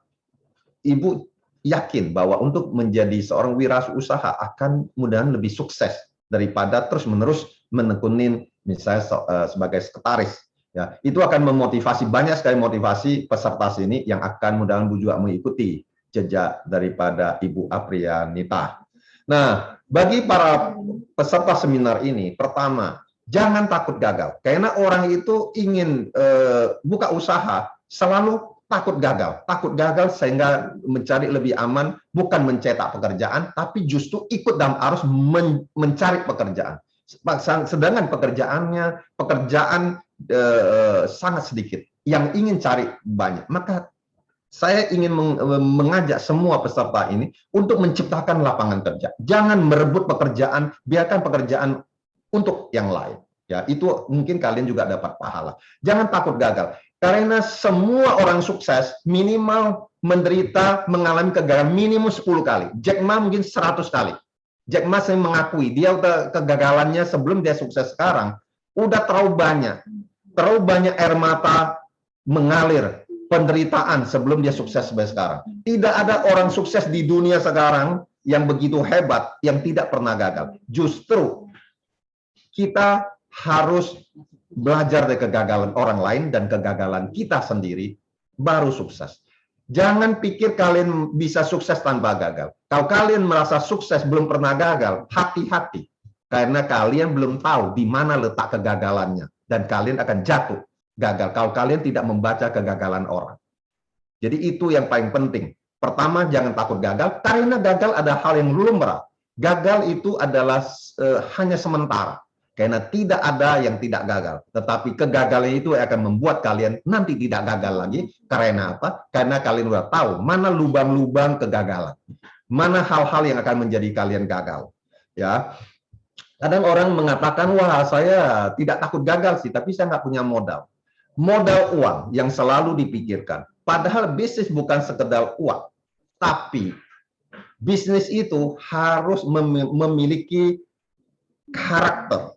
Ibu yakin bahwa untuk menjadi seorang wirausaha akan mudahan lebih sukses daripada terus-menerus menekunin misalnya sebagai sekretaris. Ya, itu akan memotivasi, banyak sekali motivasi peserta sini yang akan mudah-mudahan juga mengikuti jejak daripada Ibu Apriyanita. Nah, bagi para peserta seminar ini, pertama, jangan takut gagal. Karena orang itu ingin buka usaha, selalu takut gagal sehingga mencari lebih aman, bukan mencetak pekerjaan, tapi justru ikut dalam arus mencari pekerjaan. Sedangkan pekerjaan sangat sedikit, yang ingin cari banyak. Maka saya ingin mengajak semua peserta ini untuk menciptakan lapangan kerja. Jangan merebut pekerjaan, biarkan pekerjaan untuk yang lain. Ya, itu mungkin kalian juga dapat pahala. Jangan takut gagal, karena semua orang sukses minimal menderita, mengalami kegagalan minimum 10 kali. Jack Ma mungkin 100 kali. Jack Ma saya mengakui, dia udah kegagalannya sebelum dia sukses sekarang, udah terlalu banyak air mata mengalir, penderitaan sebelum dia sukses sampai sekarang. Tidak ada orang sukses di dunia sekarang yang begitu hebat, yang tidak pernah gagal. Justru kita harus belajar dari kegagalan orang lain dan kegagalan kita sendiri, baru sukses. Jangan pikir kalian bisa sukses tanpa gagal. Kalau kalian merasa sukses belum pernah gagal, hati-hati. Karena kalian belum tahu di mana letak kegagalannya. Dan kalian akan jatuh gagal kalau kalian tidak membaca kegagalan orang. Jadi itu yang paling penting. Pertama, jangan takut gagal, karena gagal ada hal yang lumrah. Gagal itu adalah hanya sementara. Karena tidak ada yang tidak gagal. Tetapi kegagalan itu akan membuat kalian nanti tidak gagal lagi. Karena apa? Karena kalian sudah tahu mana lubang-lubang kegagalan. Mana hal-hal yang akan menjadi kalian gagal. Ya, kadang orang mengatakan, wah saya tidak takut gagal sih, tapi saya nggak punya modal. Modal uang yang selalu dipikirkan. Padahal bisnis bukan sekedar uang. Tapi bisnis itu harus memiliki karakter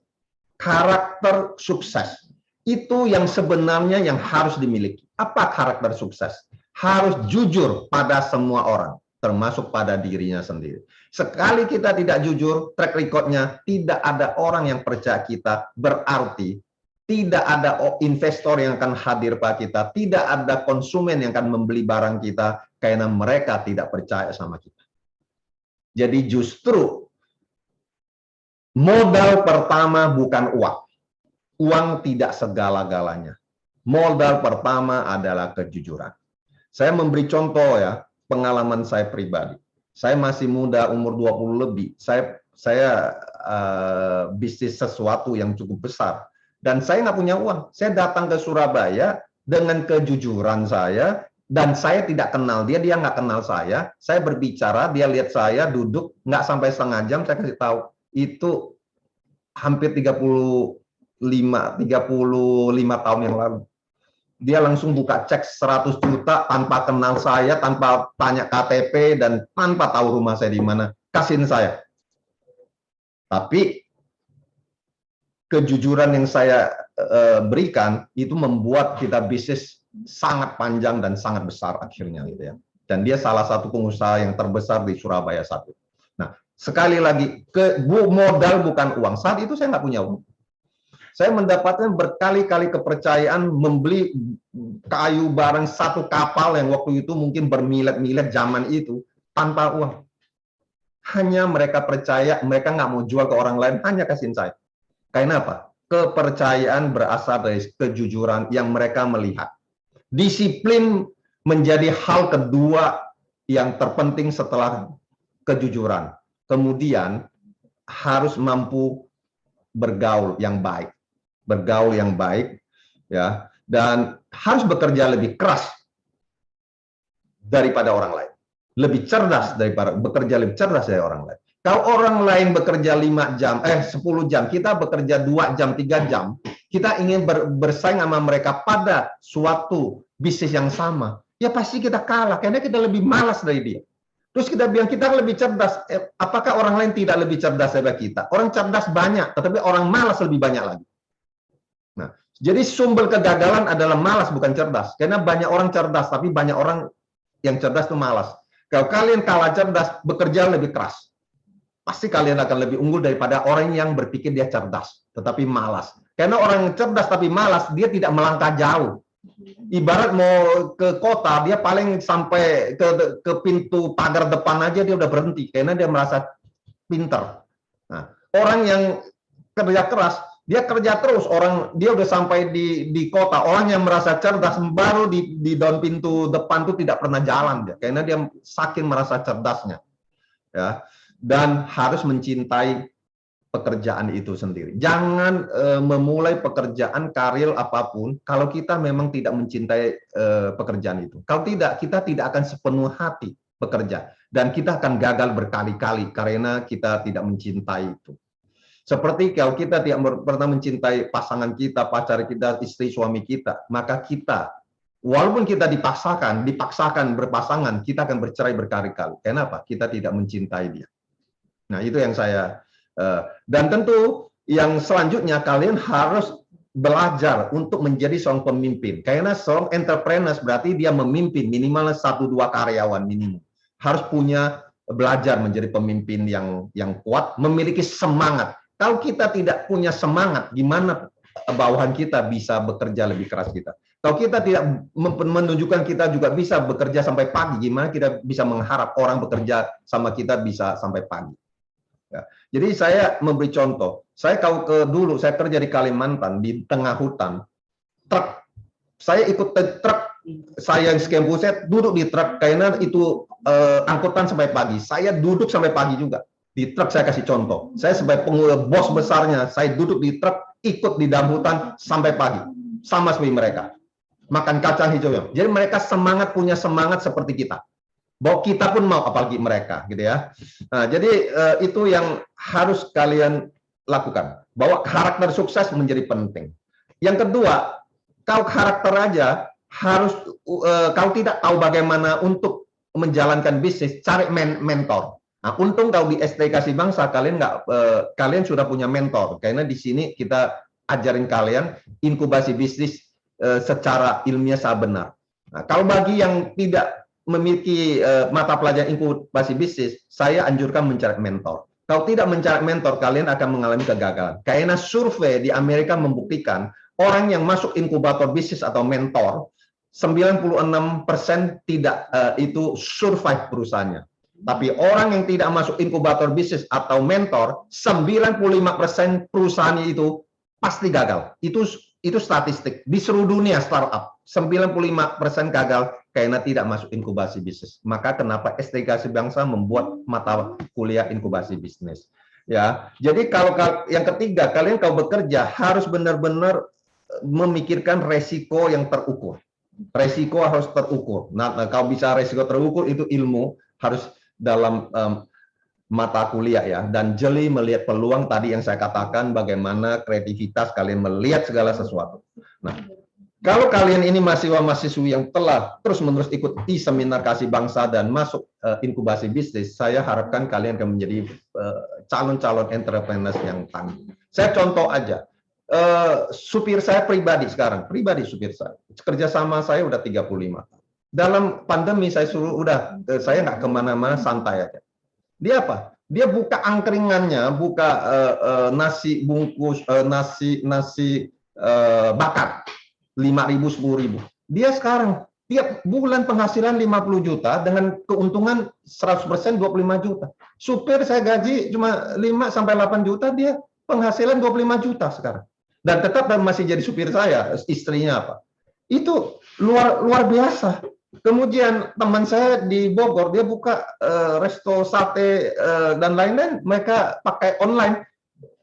sukses. Itu yang sebenarnya yang harus dimiliki. Apa karakter sukses? Harus jujur pada semua orang, termasuk pada dirinya sendiri. Sekali kita tidak jujur, track record-nya tidak ada orang yang percaya kita, berarti tidak ada investor yang akan hadir pada kita, tidak ada konsumen yang akan membeli barang kita, karena mereka tidak percaya sama kita. Jadi justru modal pertama bukan uang. Uang tidak segala-galanya. Modal pertama adalah kejujuran. Saya memberi contoh ya, pengalaman saya pribadi. Saya masih muda, umur 20 lebih. Saya bisnis sesuatu yang cukup besar. Dan saya nggak punya uang. Saya datang ke Surabaya dengan kejujuran saya, dan saya tidak kenal dia, dia nggak kenal saya. Saya berbicara, dia lihat saya duduk, nggak sampai setengah jam, saya kasih tahu, itu hampir 35 tahun yang lalu. Dia langsung buka cek 100 juta tanpa kenal saya, tanpa tanya KTP, dan tanpa tahu rumah saya di mana. Kasihin saya. Tapi kejujuran yang saya berikan itu membuat kita bisnis sangat panjang dan sangat besar akhirnya gitu ya. Dan dia salah satu pengusaha yang terbesar di Surabaya satu. Nah, sekali lagi, modal bukan uang. Saat itu saya nggak punya uang. Saya mendapatkan berkali-kali kepercayaan membeli kayu barang satu kapal yang waktu itu mungkin bermilet-milet zaman itu tanpa uang. Hanya mereka percaya, mereka nggak mau jual ke orang lain, hanya kasihin saya. Karena apa? Kepercayaan berasal dari kejujuran yang mereka melihat. Disiplin menjadi hal kedua yang terpenting setelah kejujuran. Kemudian harus mampu bergaul yang baik. Bergaul yang baik ya, dan harus bekerja lebih keras daripada orang lain, lebih cerdas daripada bekerja lebih cerdas dari orang lain. Kalau orang lain bekerja 5 jam, 10 jam, kita bekerja 2 jam, 3 jam, kita ingin bersaing sama mereka pada suatu bisnis yang sama, ya pasti kita kalah karena kita lebih malas dari dia. Terus kita bilang kita lebih cerdas, apakah orang lain tidak lebih cerdas daripada kita? Orang cerdas banyak, tetapi orang malas lebih banyak lagi. Nah, jadi sumber kegagalan adalah malas, bukan cerdas. Karena banyak orang cerdas, tapi banyak orang yang cerdas itu malas. Kalau kalian kalah cerdas, bekerja lebih keras, pasti kalian akan lebih unggul daripada orang yang berpikir dia cerdas, tetapi malas. Karena orang yang cerdas tapi malas, dia tidak melangkah jauh. Ibarat mau ke kota, dia paling sampai ke pintu pagar depan aja dia udah berhenti, karena dia merasa pinter. Nah, orang yang kerja keras, dia kerja terus, dia udah sampai di kota. Orang yang merasa cerdas baru di daun pintu depan tuh tidak pernah jalan dia, karena dia saking merasa cerdasnya. Ya, dan harus mencintai pekerjaan itu sendiri. Jangan memulai pekerjaan karir apapun kalau kita memang tidak mencintai pekerjaan itu. Kalau tidak, kita tidak akan sepenuh hati bekerja, dan kita akan gagal berkali-kali karena kita tidak mencintai itu. Seperti kalau kita tidak pernah mencintai pasangan kita, pacar kita, istri, suami kita, maka kita, walaupun kita dipaksakan berpasangan, kita akan bercerai berkali-kali. Kenapa? Kita tidak mencintai dia. Nah, itu yang saya, dan tentu yang selanjutnya kalian harus belajar untuk menjadi seorang pemimpin. Karena seorang entrepreneur berarti dia memimpin minimal 1-2 karyawan minimum. Harus belajar menjadi pemimpin yang kuat, memiliki semangat. Kalau kita tidak punya semangat, gimana bawahan kita bisa bekerja lebih keras kita? Kalau kita tidak menunjukkan kita juga bisa bekerja sampai pagi, gimana kita bisa mengharap orang bekerja sama kita bisa sampai pagi? Ya. Jadi saya memberi contoh. Dulu saya kerja di Kalimantan di tengah hutan. Truk, saya ikut truk. Saya yang sekian saya duduk di truk karena itu angkutan sampai pagi. Saya duduk sampai pagi juga. Di truk saya kasih contoh. Saya sebagai bos besarnya, saya duduk di truk, ikut di dalam hutan sampai pagi. Sama seperti mereka. Makan kacang hijau. Jadi mereka punya semangat seperti kita. Bahwa kita pun mau, apalagi mereka, gitu ya. Nah, jadi itu yang harus kalian lakukan. Bahwa karakter sukses menjadi penting. Yang kedua, kalau karakter aja harus, kalau tidak tahu bagaimana untuk menjalankan bisnis, cari mentor. Nah, untung kalau di STKC Bangsa kalian sudah punya mentor, karena di sini kita ajarin kalian inkubasi bisnis secara ilmiah sangat benar. Nah, kalau bagi yang tidak memiliki mata pelajaran inkubasi bisnis, saya anjurkan mencari mentor. Kalau tidak mencari mentor, kalian akan mengalami kegagalan. Karena survei di Amerika membuktikan orang yang masuk inkubator bisnis atau mentor, 96% tidak itu survive perusahaannya. Tapi orang yang tidak masuk inkubator bisnis atau mentor, 95% perusahaannya itu pasti gagal. Itu statistik di seluruh dunia startup. 95% gagal karena tidak masuk inkubasi bisnis. Maka kenapa STKC Bangsa membuat mata kuliah inkubasi bisnis. Ya, jadi kalau yang ketiga, kalian kalau bekerja harus benar-benar memikirkan resiko yang terukur. Resiko harus terukur. Nah, kalau bisa resiko terukur itu ilmu harus dalam mata kuliah ya, dan jeli melihat peluang tadi yang saya katakan, bagaimana kreativitas kalian melihat segala sesuatu. Nah, kalau kalian ini mahasiswa-mahasiswi yang telah terus-menerus ikut seminar Kasih Bangsa dan masuk inkubasi bisnis, saya harapkan kalian akan menjadi calon-calon entrepreneurs yang tangguh. Saya contoh aja, supir saya pribadi sekarang, supir saya, kerjasama saya udah 35. Dalam pandemi saya suruh saya nggak kemana-mana, santai aja. Dia apa? Dia buka angkringannya, buka nasi bungkus, nasi bakar 5.000, 10.000. Dia sekarang tiap bulan penghasilan 50 juta dengan keuntungan 100% 25 juta. Supir saya gaji cuma 5 sampai 8 juta, dia penghasilan 25 juta sekarang. Dan tetap masih jadi supir saya, istrinya apa? Itu luar biasa. Kemudian teman saya di Bogor, dia buka resto sate dan lain-lain, mereka pakai online,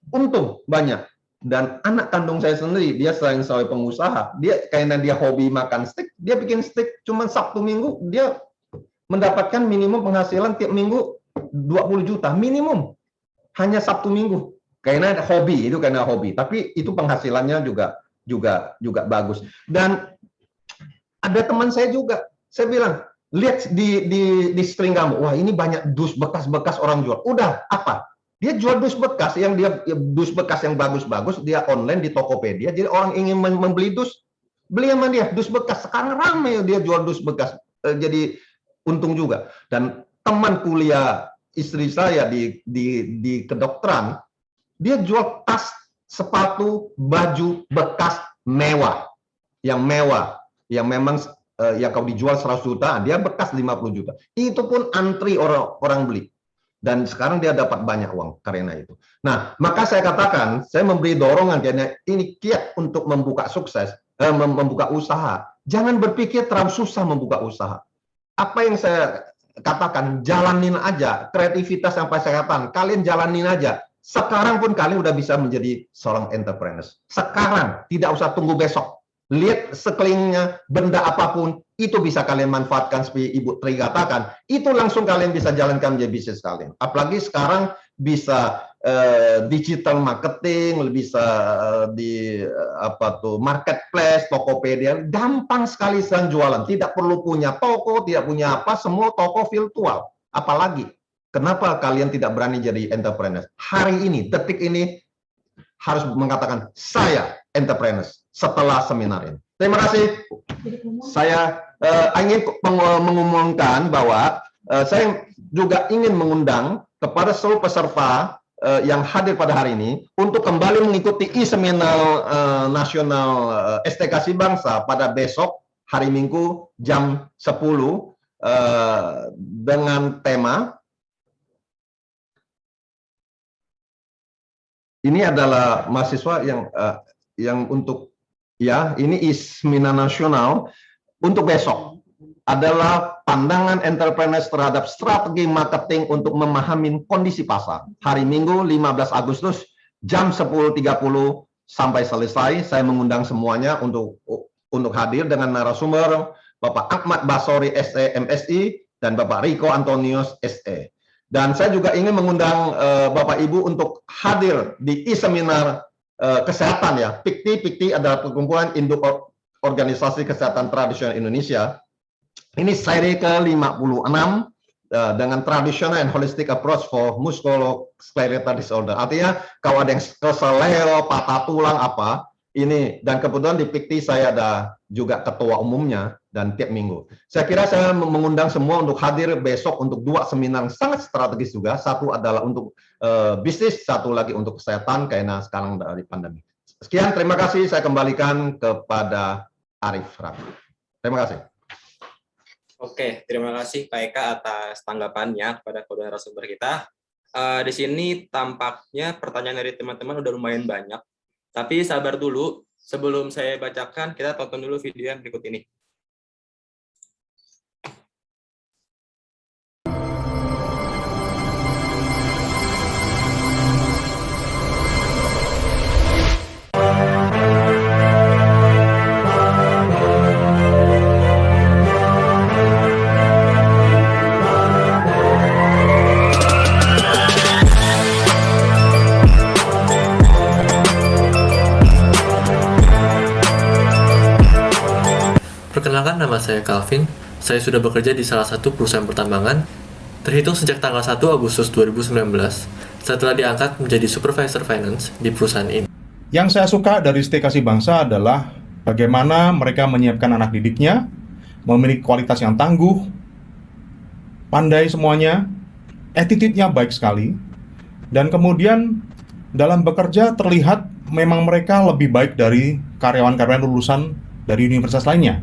untung banyak. Dan anak kandung saya sendiri, dia selain sebagai pengusaha, dia karena dia hobi makan steak, dia bikin steak cuma Sabtu Minggu, dia mendapatkan minimum penghasilan tiap minggu 20 juta, minimum. Hanya Sabtu Minggu. Karena hobi, itu karena hobi. Tapi itu penghasilannya juga bagus. Dan ada teman saya juga, saya bilang, lihat di string kamu, wah ini banyak dus bekas-bekas orang jual. Udah, apa? Dia jual dus bekas yang bagus-bagus, dia online di Tokopedia. Jadi orang ingin membeli dus, beli sama dia dus bekas. Sekarang ramai dia jual dus bekas. Jadi untung juga. Dan teman kuliah istri saya di kedokteran, dia jual tas, sepatu, baju bekas mewah. Yang memang yang kalau dijual 100 juta, dia bekas 50 juta. Itu pun antri orang beli. Dan sekarang dia dapat banyak uang karena itu. Nah, maka saya katakan, saya memberi dorongan karena ini kiat untuk membuka sukses, membuka usaha. Jangan berpikir terlalu susah membuka usaha. Apa yang saya katakan, jalanin aja. Kreativitas yang saya katakan, kalian jalanin aja. Sekarang pun kalian udah bisa menjadi seorang entrepreneur. Sekarang, tidak usah tunggu besok. Lihat sekelilingnya, benda apapun, itu bisa kalian manfaatkan seperti Ibu Tri katakan. Itu langsung kalian bisa jalankan menjadi bisnis kalian. Apalagi sekarang bisa digital marketing, bisa di marketplace, Tokopedia, gampang sekali sekarang jualan. Tidak perlu punya toko, tidak punya apa, semua toko virtual. Apalagi, kenapa kalian tidak berani jadi entrepreneur? Hari ini, detik ini, harus mengatakan, saya entrepreneur setelah seminar ini. Terima kasih. Saya ingin mengumumkan bahwa saya juga ingin mengundang kepada seluruh peserta yang hadir pada hari ini untuk kembali mengikuti seminar nasional STKC Bangsa pada besok hari Minggu jam 10 dengan tema ini adalah mahasiswa yang untuk ini seminar nasional untuk besok adalah pandangan entrepreneur terhadap strategi marketing untuk memahami kondisi pasar. Hari Minggu 15 Agustus jam 10.30 sampai selesai. Saya mengundang semuanya untuk hadir dengan narasumber Bapak Ahmad Basori SE MSI dan Bapak Rico Antonius SE. Dan saya juga ingin mengundang Bapak Ibu untuk hadir di seminar kesehatan ya. PIKTI adalah perkumpulan induk organisasi kesehatan tradisional Indonesia. Ini seri ke-56 dengan traditional and holistic approach for musculoskeletal disorder. Artinya kalau ada yang keseleo, patah tulang apa, ini, dan kebetulan di PIKTI saya ada juga ketua umumnya dan tiap minggu. Saya kira saya mengundang semua untuk hadir besok untuk 2 seminar yang sangat strategis juga. Satu adalah untuk bisnis, satu lagi untuk kesehatan karena sekarang dari pandemi. Sekian, terima kasih. Saya kembalikan kepada Arif Rafi. Terima kasih. Oke, terima kasih Pak Eka atas tanggapannya kepada kedua narasumber kita. Di sini tampaknya pertanyaan dari teman-teman udah lumayan banyak. Tapi sabar dulu, sebelum saya bacakan, kita tonton dulu video yang berikut ini. Perkenalkan, nama saya Calvin. Saya sudah bekerja di salah satu perusahaan pertambangan terhitung sejak tanggal 1 Agustus 2019 setelah diangkat menjadi supervisor finance di perusahaan ini. Yang saya suka dari Stay Kasih Bangsa adalah bagaimana mereka menyiapkan anak didiknya, memiliki kualitas yang tangguh, pandai semuanya, attitude-nya baik sekali, dan kemudian dalam bekerja terlihat memang mereka lebih baik dari karyawan-karyawan lulusan dari universitas lainnya.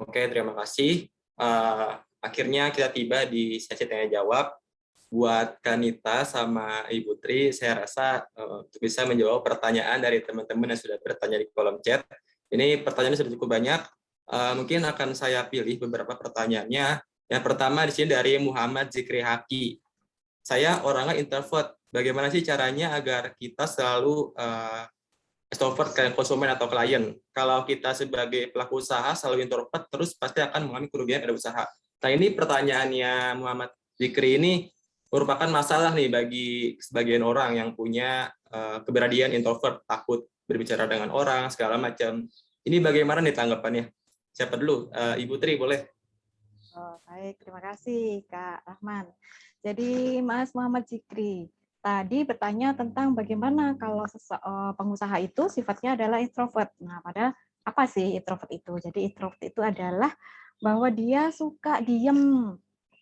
Oke, terima kasih. Akhirnya kita tiba di sesi tanya jawab. Buat Kanita sama Ibu Tri, saya rasa untuk bisa menjawab pertanyaan dari teman-teman yang sudah bertanya di kolom chat. Ini pertanyaannya sudah cukup banyak. Mungkin akan saya pilih beberapa pertanyaannya. Yang pertama di sini dari Muhammad Zikri Haki. Saya orangnya introvert. Bagaimana sih caranya agar kita selalu extrovert ke konsumen atau klien? Kalau kita sebagai pelaku usaha selalu introvert, terus pasti akan mengalami kerugian pada usaha. Nah, ini pertanyaannya Muhammad Zikri ini merupakan masalah nih bagi sebagian orang yang punya keberanian introvert, takut berbicara dengan orang, segala macam. Ini bagaimana nih tanggapannya? Siapa dulu? Ibu Tri, boleh? Oh, baik, terima kasih Kak Rahman. Jadi Mas Muhammad Zikri, tadi bertanya tentang bagaimana kalau pengusaha itu sifatnya adalah introvert. Nah, padahal apa sih introvert itu? Jadi introvert itu adalah bahwa dia suka diem,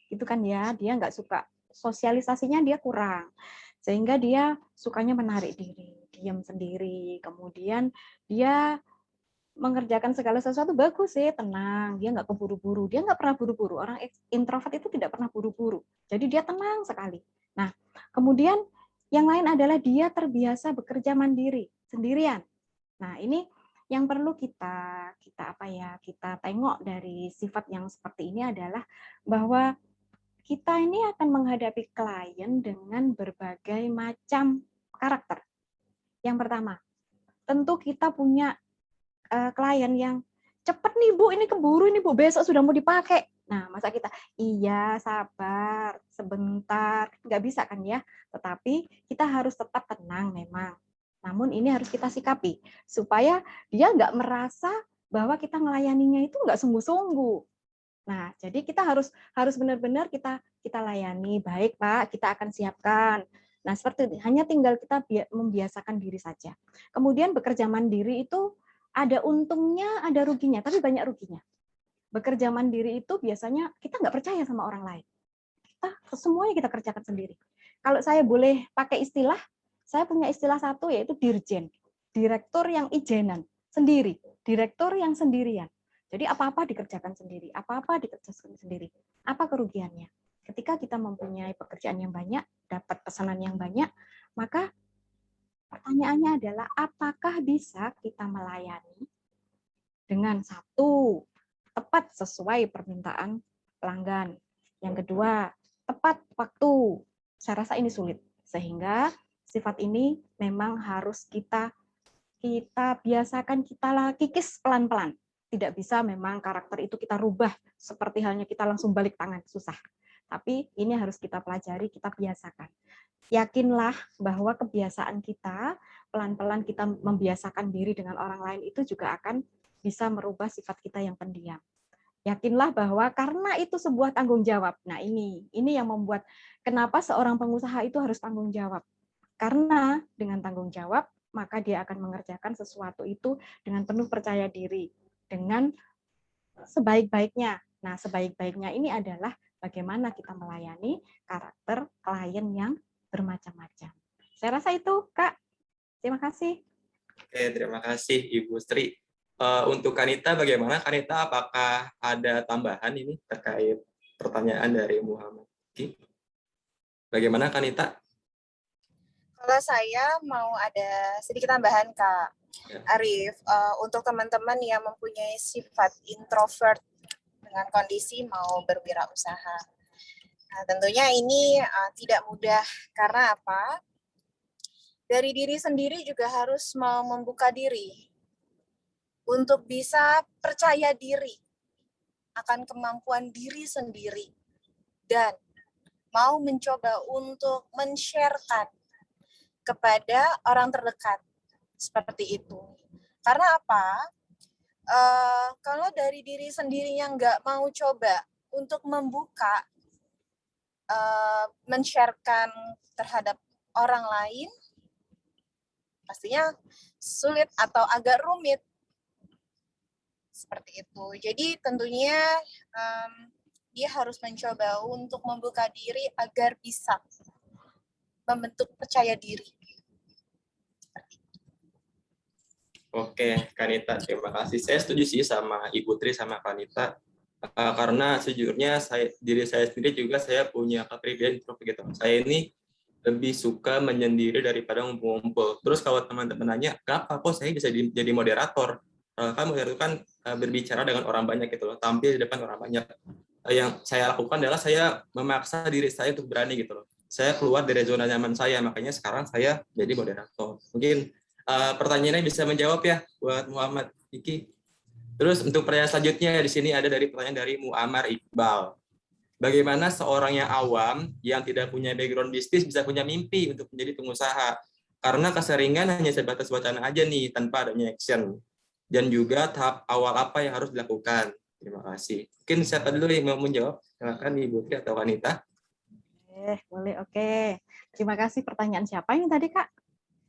itu kan ya, dia nggak suka sosialisasinya, dia kurang, sehingga dia sukanya menarik diri, diem sendiri, kemudian dia mengerjakan segala sesuatu bagus sih, tenang, dia nggak keburu-buru, dia nggak pernah buru-buru. Orang introvert itu tidak pernah buru-buru, jadi dia tenang sekali. Nah, kemudian yang lain adalah dia terbiasa bekerja mandiri, sendirian. Nah, ini yang perlu kita tengok dari sifat yang seperti ini adalah bahwa kita ini akan menghadapi klien dengan berbagai macam karakter. Yang pertama, tentu kita punya klien yang cepat nih Bu, ini keburu ini Bu, besok sudah mau dipakai. Nah, masa kita, iya sabar, sebentar, nggak bisa kan ya. Tetapi kita harus tetap tenang memang. Namun ini harus kita sikapi, supaya dia nggak merasa bahwa kita melayaninya itu nggak sungguh-sungguh. Nah, jadi kita harus benar-benar kita layani, baik Pak, kita akan siapkan. Nah, seperti itu, hanya tinggal kita membiasakan diri saja. Kemudian bekerja mandiri itu ada untungnya, ada ruginya, tapi banyak ruginya. Bekerja mandiri itu biasanya kita nggak percaya sama orang lain. Semuanya kita kerjakan sendiri. Kalau saya boleh pakai istilah, saya punya istilah satu yaitu dirjen, direktur yang ijenan, sendiri, direktur yang sendirian. Jadi apa-apa dikerjakan sendiri, apa-apa dikerjakan sendiri. Apa kerugiannya? Ketika kita mempunyai pekerjaan yang banyak, dapat pesanan yang banyak, maka pertanyaannya adalah apakah bisa kita melayani dengan satu, tepat sesuai permintaan pelanggan. Yang kedua, tepat waktu. Saya rasa ini sulit. Sehingga sifat ini memang harus kita biasakan, kita kikis pelan-pelan. Tidak bisa memang karakter itu kita rubah seperti halnya kita langsung balik tangan, susah. Tapi ini harus kita pelajari, kita biasakan. Yakinlah bahwa kebiasaan kita, pelan-pelan kita membiasakan diri dengan orang lain itu juga akan bisa merubah sifat kita yang pendiam. Yakinlah bahwa karena itu sebuah tanggung jawab. Nah, ini yang membuat kenapa seorang pengusaha itu harus tanggung jawab. Karena dengan tanggung jawab, maka dia akan mengerjakan sesuatu itu dengan penuh percaya diri, dengan sebaik-baiknya. Nah, sebaik-baiknya ini adalah bagaimana kita melayani karakter klien yang bermacam-macam. Saya rasa itu, Kak. Terima kasih. Oke, terima kasih Ibu Sri. Untuk Kanita, bagaimana Kanita? Apakah ada tambahan ini terkait pertanyaan dari Muhammad? Bagaimana Kanita? Kalau saya mau ada sedikit tambahan, Kak Arif, untuk teman-teman yang mempunyai sifat introvert dengan kondisi mau berwirausaha. Nah, tentunya ini tidak mudah karena apa? Dari diri sendiri juga harus mau membuka diri untuk bisa percaya diri akan kemampuan diri sendiri dan mau mencoba untuk men-share-kan kepada orang terdekat seperti itu. Karena apa? Kalau dari diri sendirinya nggak mau coba untuk membuka, men-share-kan terhadap orang lain, pastinya sulit atau agak rumit. Seperti itu. Jadi tentunya dia harus mencoba untuk membuka diri agar bisa membentuk percaya diri. Oke, Kanita, terima kasih. Saya setuju sih sama Ibu Tri sama Kanita. Karena sejujurnya diri saya sendiri juga saya punya kepribadian introvert gitu. Saya ini lebih suka menyendiri daripada ngumpul-ngumpul. Terus kalau teman-teman nanya, kenapa kok saya bisa jadi moderator? Kan moderator kan berbicara dengan orang banyak gitu loh, tampil di depan orang banyak. Yang saya lakukan adalah saya memaksa diri saya untuk berani gitu loh. Saya keluar dari zona nyaman saya, makanya sekarang saya jadi moderator. Mungkin pertanyaannya bisa menjawab ya buat Muhammad Iki. Terus untuk pertanyaan selanjutnya di sini ada dari pertanyaan dari Muammar Iqbal. Bagaimana seorang yang awam yang tidak punya background bisnis bisa punya mimpi untuk menjadi pengusaha? Karena keseringan hanya sebatas wacana aja nih tanpa adanya action. Dan juga tahap awal apa yang harus dilakukan? Terima kasih. Mungkin siapa dulu yang mau menjawab? Silakan Ibu Tri atau Wanita. Boleh, oke. Terima kasih. Pertanyaan siapa ini tadi, Kak?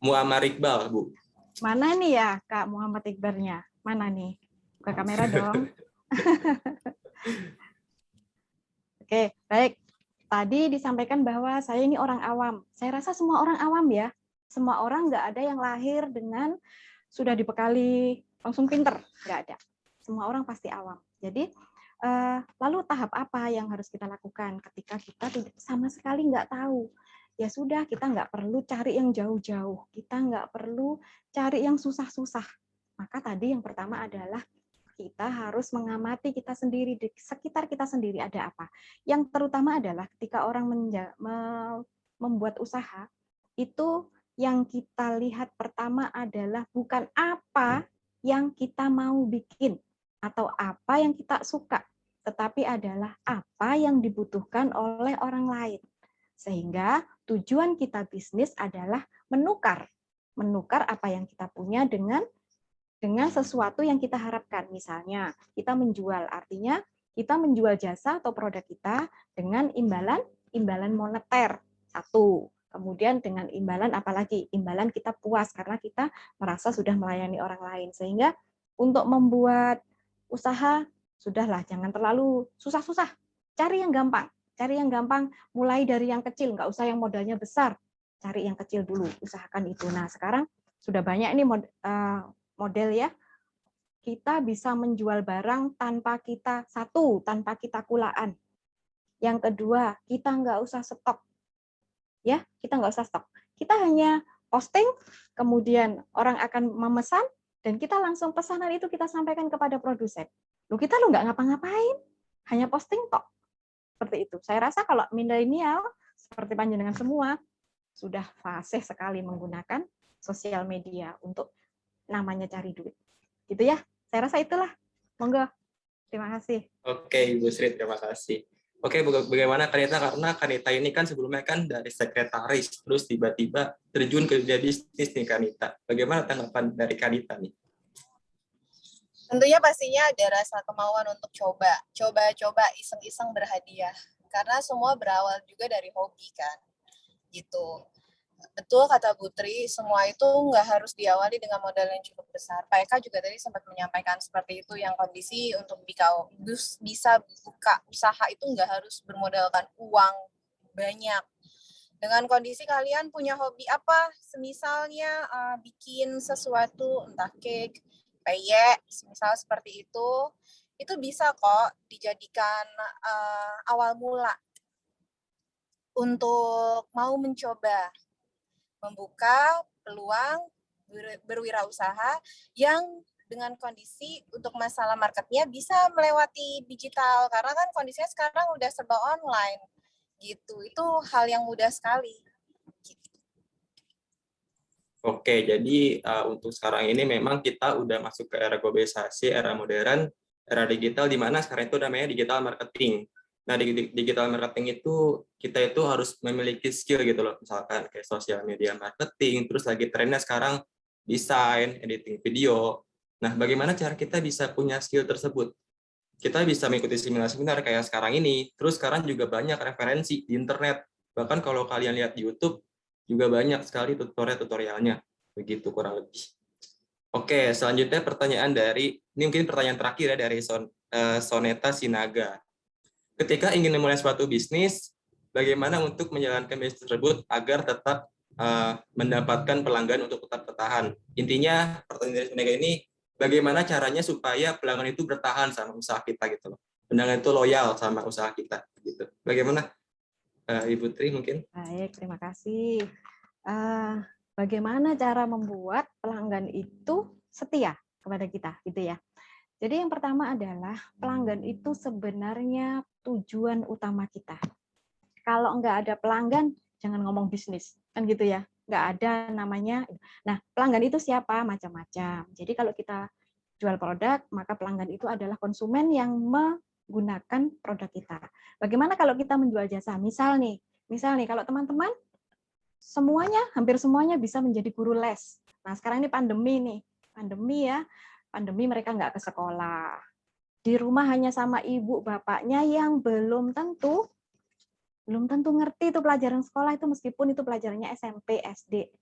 Muammar Iqbal, Bu. Mana nih ya, Kak Muhammad Iqbalnya? Mana nih? Buka kamera dong. Oke, baik. Tadi disampaikan bahwa saya ini orang awam. Saya rasa semua orang awam ya. Semua orang nggak ada yang lahir dengan sudah dibekali langsung pinter. Nggak ada. Semua orang pasti awam. Jadi, lalu tahap apa yang harus kita lakukan ketika kita sama sekali nggak tahu? Ya sudah, kita nggak perlu cari yang jauh-jauh. Kita nggak perlu cari yang susah-susah. Maka tadi yang pertama adalah kita harus mengamati kita sendiri, di sekitar kita sendiri ada apa. Yang terutama adalah ketika orang membuat usaha, itu yang kita lihat pertama adalah bukan apa yang kita mau bikin atau apa yang kita suka, tetapi adalah apa yang dibutuhkan oleh orang lain. Sehingga tujuan kita bisnis adalah menukar apa yang kita punya dengan sesuatu yang kita harapkan. Misalnya, kita menjual, artinya kita menjual jasa atau produk kita dengan imbalan moneter. Satu. Kemudian dengan imbalan apalagi? Imbalan kita puas karena kita merasa sudah melayani orang lain. Sehingga untuk membuat usaha, sudahlah, jangan terlalu susah-susah. Cari yang gampang. Cari yang gampang, mulai dari yang kecil, nggak usah yang modalnya besar. Cari yang kecil dulu, usahakan itu. Nah, sekarang sudah banyak ini model ya, kita bisa menjual barang tanpa kita kulaan. Yang kedua, kita nggak usah stok. Ya, kita nggak usah stok. Kita hanya posting, kemudian orang akan memesan, dan kita langsung pesanan itu kita sampaikan kepada produsen. Kita nggak ngapa-ngapain, hanya posting tok. Seperti itu. Saya rasa kalau milenial, seperti panjenengan semua, sudah fasih sekali menggunakan sosial media untuk namanya cari duit. Gitu ya. Saya rasa itulah. Monggo. Terima kasih. Oke, Ibu Sri, terima kasih. Oke, bagaimana Kanita? Karena Kanita ini kan sebelumnya kan dari sekretaris, terus tiba-tiba terjun ke dunia bisnis nih Kanita. Bagaimana tanggapan dari Kanita nih? Tentunya pastinya ada rasa kemauan untuk coba iseng-iseng berhadiah. Karena semua berawal juga dari hobi kan, gitu. Betul kata Putri, semua itu nggak harus diawali dengan modal yang cukup besar. Pak Eka juga tadi sempat menyampaikan seperti itu, yang kondisi untuk bisa buka usaha itu nggak harus bermodalkan uang banyak. Dengan kondisi kalian punya hobi apa, semisalnya bikin sesuatu, entah cake, peyek, misal seperti itu bisa kok dijadikan awal mula untuk mau mencoba membuka peluang berwirausaha yang dengan kondisi untuk masalah marketnya bisa melewati digital, karena kan kondisinya sekarang udah serba online gitu. Itu hal yang mudah sekali. Oke, jadi untuk sekarang ini memang kita udah masuk ke era globalisasi, era modern, era digital, di mana sekarang itu namanya digital marketing. Nah, di digital marketing itu kita itu harus memiliki skill gitu loh, misalkan kayak sosial media marketing, terus lagi trennya sekarang desain, editing video. Nah, bagaimana cara kita bisa punya skill tersebut? Kita bisa mengikuti seminar-seminar kayak sekarang ini, terus sekarang juga banyak referensi di internet. Bahkan kalau kalian lihat di YouTube, juga banyak sekali tutorial-tutorialnya. Begitu kurang lebih. Oke, selanjutnya pertanyaan dari, ini mungkin pertanyaan terakhir ya dari Soneta Sinaga. Ketika ingin memulai suatu bisnis, bagaimana untuk menjalankan bisnis tersebut agar tetap mendapatkan pelanggan untuk tetap bertahan? Intinya pertanyaan dari Sinaga ini, bagaimana caranya supaya pelanggan itu bertahan sama usaha kita gitu loh. Pelanggan itu loyal sama usaha kita gitu. Bagaimana Ibu Tri mungkin? Baik, terima kasih. Bagaimana cara membuat pelanggan itu setia kepada kita, gitu ya? Jadi yang pertama adalah pelanggan itu sebenarnya tujuan utama kita. Kalau nggak ada pelanggan, jangan ngomong bisnis, kan gitu ya? Nggak ada namanya. Nah, pelanggan itu siapa? Macam-macam. Jadi kalau kita jual produk, maka pelanggan itu adalah konsumen yang menggunakan produk kita. Bagaimana kalau kita menjual jasa? Misal nih kalau teman-teman hampir semuanya bisa menjadi guru les. Nah, sekarang ini pandemi ya. Pandemi mereka nggak ke sekolah. Di rumah hanya sama ibu bapaknya yang belum tentu ngerti itu pelajaran sekolah itu, meskipun itu pelajarannya SMP, SD.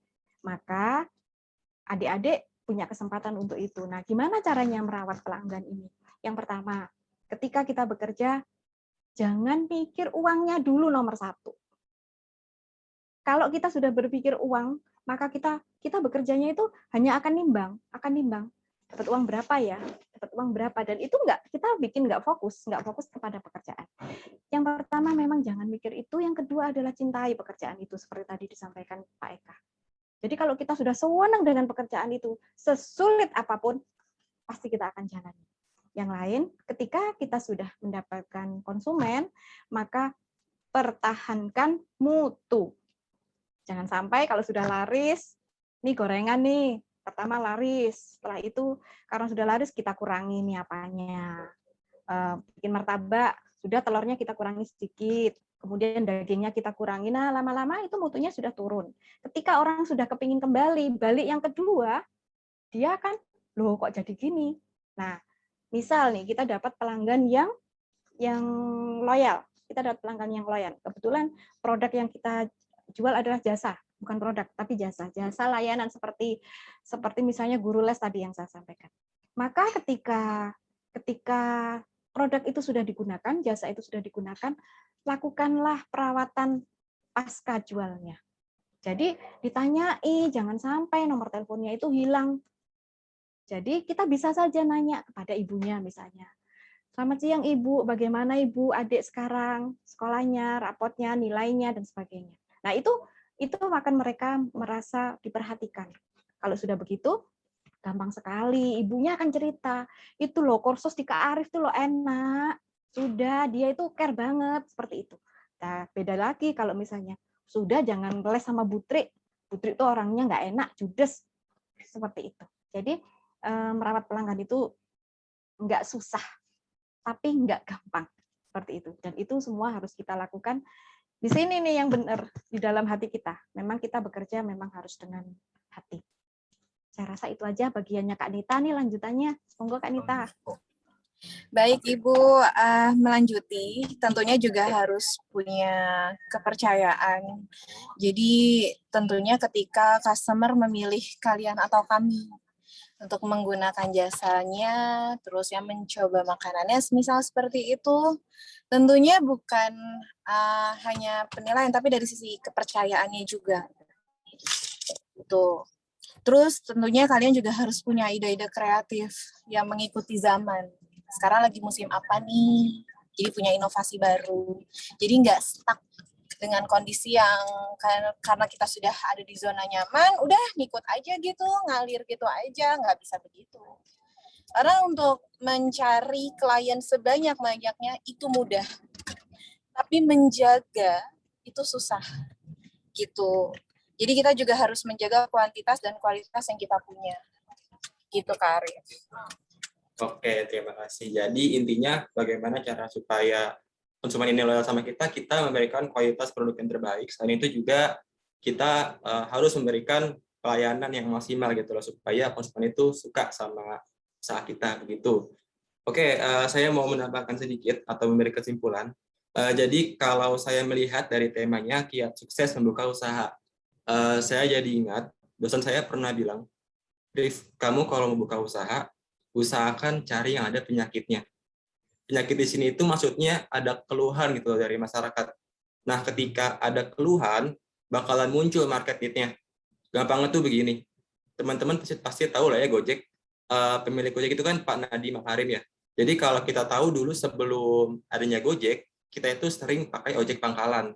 Maka adik-adik punya kesempatan untuk itu. Nah, gimana caranya merawat pelanggan ini? Yang pertama, ketika kita bekerja, jangan pikir uangnya dulu nomor satu. Kalau kita sudah berpikir uang, maka kita bekerjanya itu hanya akan nimbang. Dapat uang berapa ya? Dapat uang berapa? Dan itu kita bikin nggak fokus kepada pekerjaan. Yang pertama memang jangan mikir itu. Yang kedua adalah cintai pekerjaan itu, seperti tadi disampaikan Pak Eka. Jadi kalau kita sudah sewenang dengan pekerjaan itu, sesulit apapun, pasti kita akan jalani. Yang lain, ketika kita sudah mendapatkan konsumen, maka pertahankan mutu. Jangan sampai kalau sudah laris, nih gorengan nih, pertama laris, setelah itu karena sudah laris kita kurangi nih apanya. Bikin martabak, sudah telurnya kita kurangi sedikit, kemudian dagingnya kita kurangi, nah lama-lama itu mutunya sudah turun. Ketika orang sudah kepingin kembali, balik yang kedua, dia akan, loh kok jadi gini. Nah, misal nih kita dapat pelanggan yang loyal, kebetulan produk yang kita jual adalah jasa, bukan produk, tapi jasa layanan seperti misalnya guru les tadi yang saya sampaikan. Maka ketika produk itu sudah digunakan, jasa itu sudah digunakan, lakukanlah perawatan pasca jualnya. Jadi ditanyai, jangan sampai nomor teleponnya itu hilang. Jadi kita bisa saja nanya kepada ibunya misalnya, selamat siang Ibu, bagaimana Ibu adik sekarang, sekolahnya, rapotnya, nilainya, dan sebagainya. Nah, itu akan mereka merasa diperhatikan. Kalau sudah begitu, gampang sekali. Ibunya akan cerita, itu loh kursus di Kak Arif itu loh enak. Sudah, dia itu care banget, seperti itu. Nah, beda lagi kalau misalnya, sudah jangan les sama Putri. Putri itu orangnya nggak enak, judes. Seperti itu. Jadi, merawat pelanggan itu nggak susah, tapi nggak gampang. Seperti itu. Dan itu semua harus kita lakukan di sini nih yang benar, di dalam hati kita. Memang kita bekerja memang harus dengan hati. Saya rasa itu aja bagiannya Kak Nita nih, lanjutannya. Monggo Kak Nita. Baik Ibu, melanjuti tentunya juga harus punya kepercayaan. Jadi tentunya ketika customer memilih kalian atau kami untuk menggunakan jasanya, terus yang mencoba makanannya, misal seperti itu, tentunya bukan hanya penilaian, tapi dari sisi kepercayaannya juga. Itu. Terus tentunya kalian juga harus punya ide-ide kreatif yang mengikuti zaman. Sekarang lagi musim apa nih? Jadi punya inovasi baru. Jadi nggak stuck dengan kondisi yang karena kita sudah ada di zona nyaman, udah ngikut aja gitu, ngalir gitu aja, nggak bisa begitu. Karena untuk mencari klien sebanyak-banyaknya itu mudah, tapi menjaga itu susah gitu. Jadi kita juga harus menjaga kuantitas dan kualitas yang kita punya. Gitu Kak Arif. Oke, terima kasih. Jadi intinya bagaimana cara supaya konsumen ini loyal sama kita memberikan kualitas produk yang terbaik. Selain itu juga kita harus memberikan pelayanan yang maksimal gitu loh, supaya konsumen itu suka sama usaha kita begitu. Oke, saya mau menambahkan sedikit atau memberi kesimpulan. Jadi kalau saya melihat dari temanya kiat sukses membuka usaha, saya jadi ingat dosen saya pernah bilang, Rif, kamu kalau membuka usaha, usahakan cari yang ada penyakitnya. Penyakit di sini itu maksudnya ada keluhan gitu loh dari masyarakat. Nah, ketika ada keluhan, bakalan muncul market need-nya. Gampangnya tuh begini, teman-teman pasti tahu lah ya Gojek. Pemilik Gojek itu kan Pak Nadiem Makarim ya. Jadi kalau kita tahu dulu sebelum adanya Gojek, kita itu sering pakai ojek pangkalan.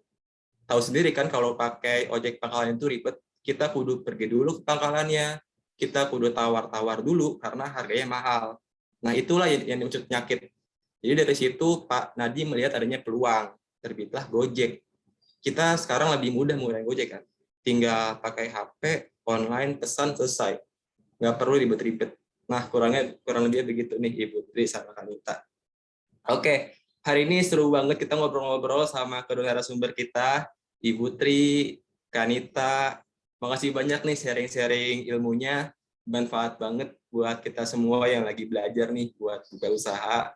Tahu sendiri kan kalau pakai ojek pangkalan itu ribet, kita kudu pergi dulu ke pangkalannya, kita kudu tawar-tawar dulu karena harganya mahal. Nah, itulah yang dimaksud penyakit. Jadi dari situ Pak Nadiem melihat adanya peluang, terbitlah Gojek. Kita sekarang lebih mudah mulai Gojek kan. Tinggal pakai HP, online, pesan, selesai. Nggak perlu ribet-ribet. Nah, kurang lebih begitu nih Ibu Tri sama Kanita. Oke, hari ini seru banget kita ngobrol-ngobrol sama kedua narasumber kita, Ibu Tri, Kanita. Makasih banyak nih sharing-sharing ilmunya, bermanfaat banget buat kita semua yang lagi belajar nih buat buka usaha.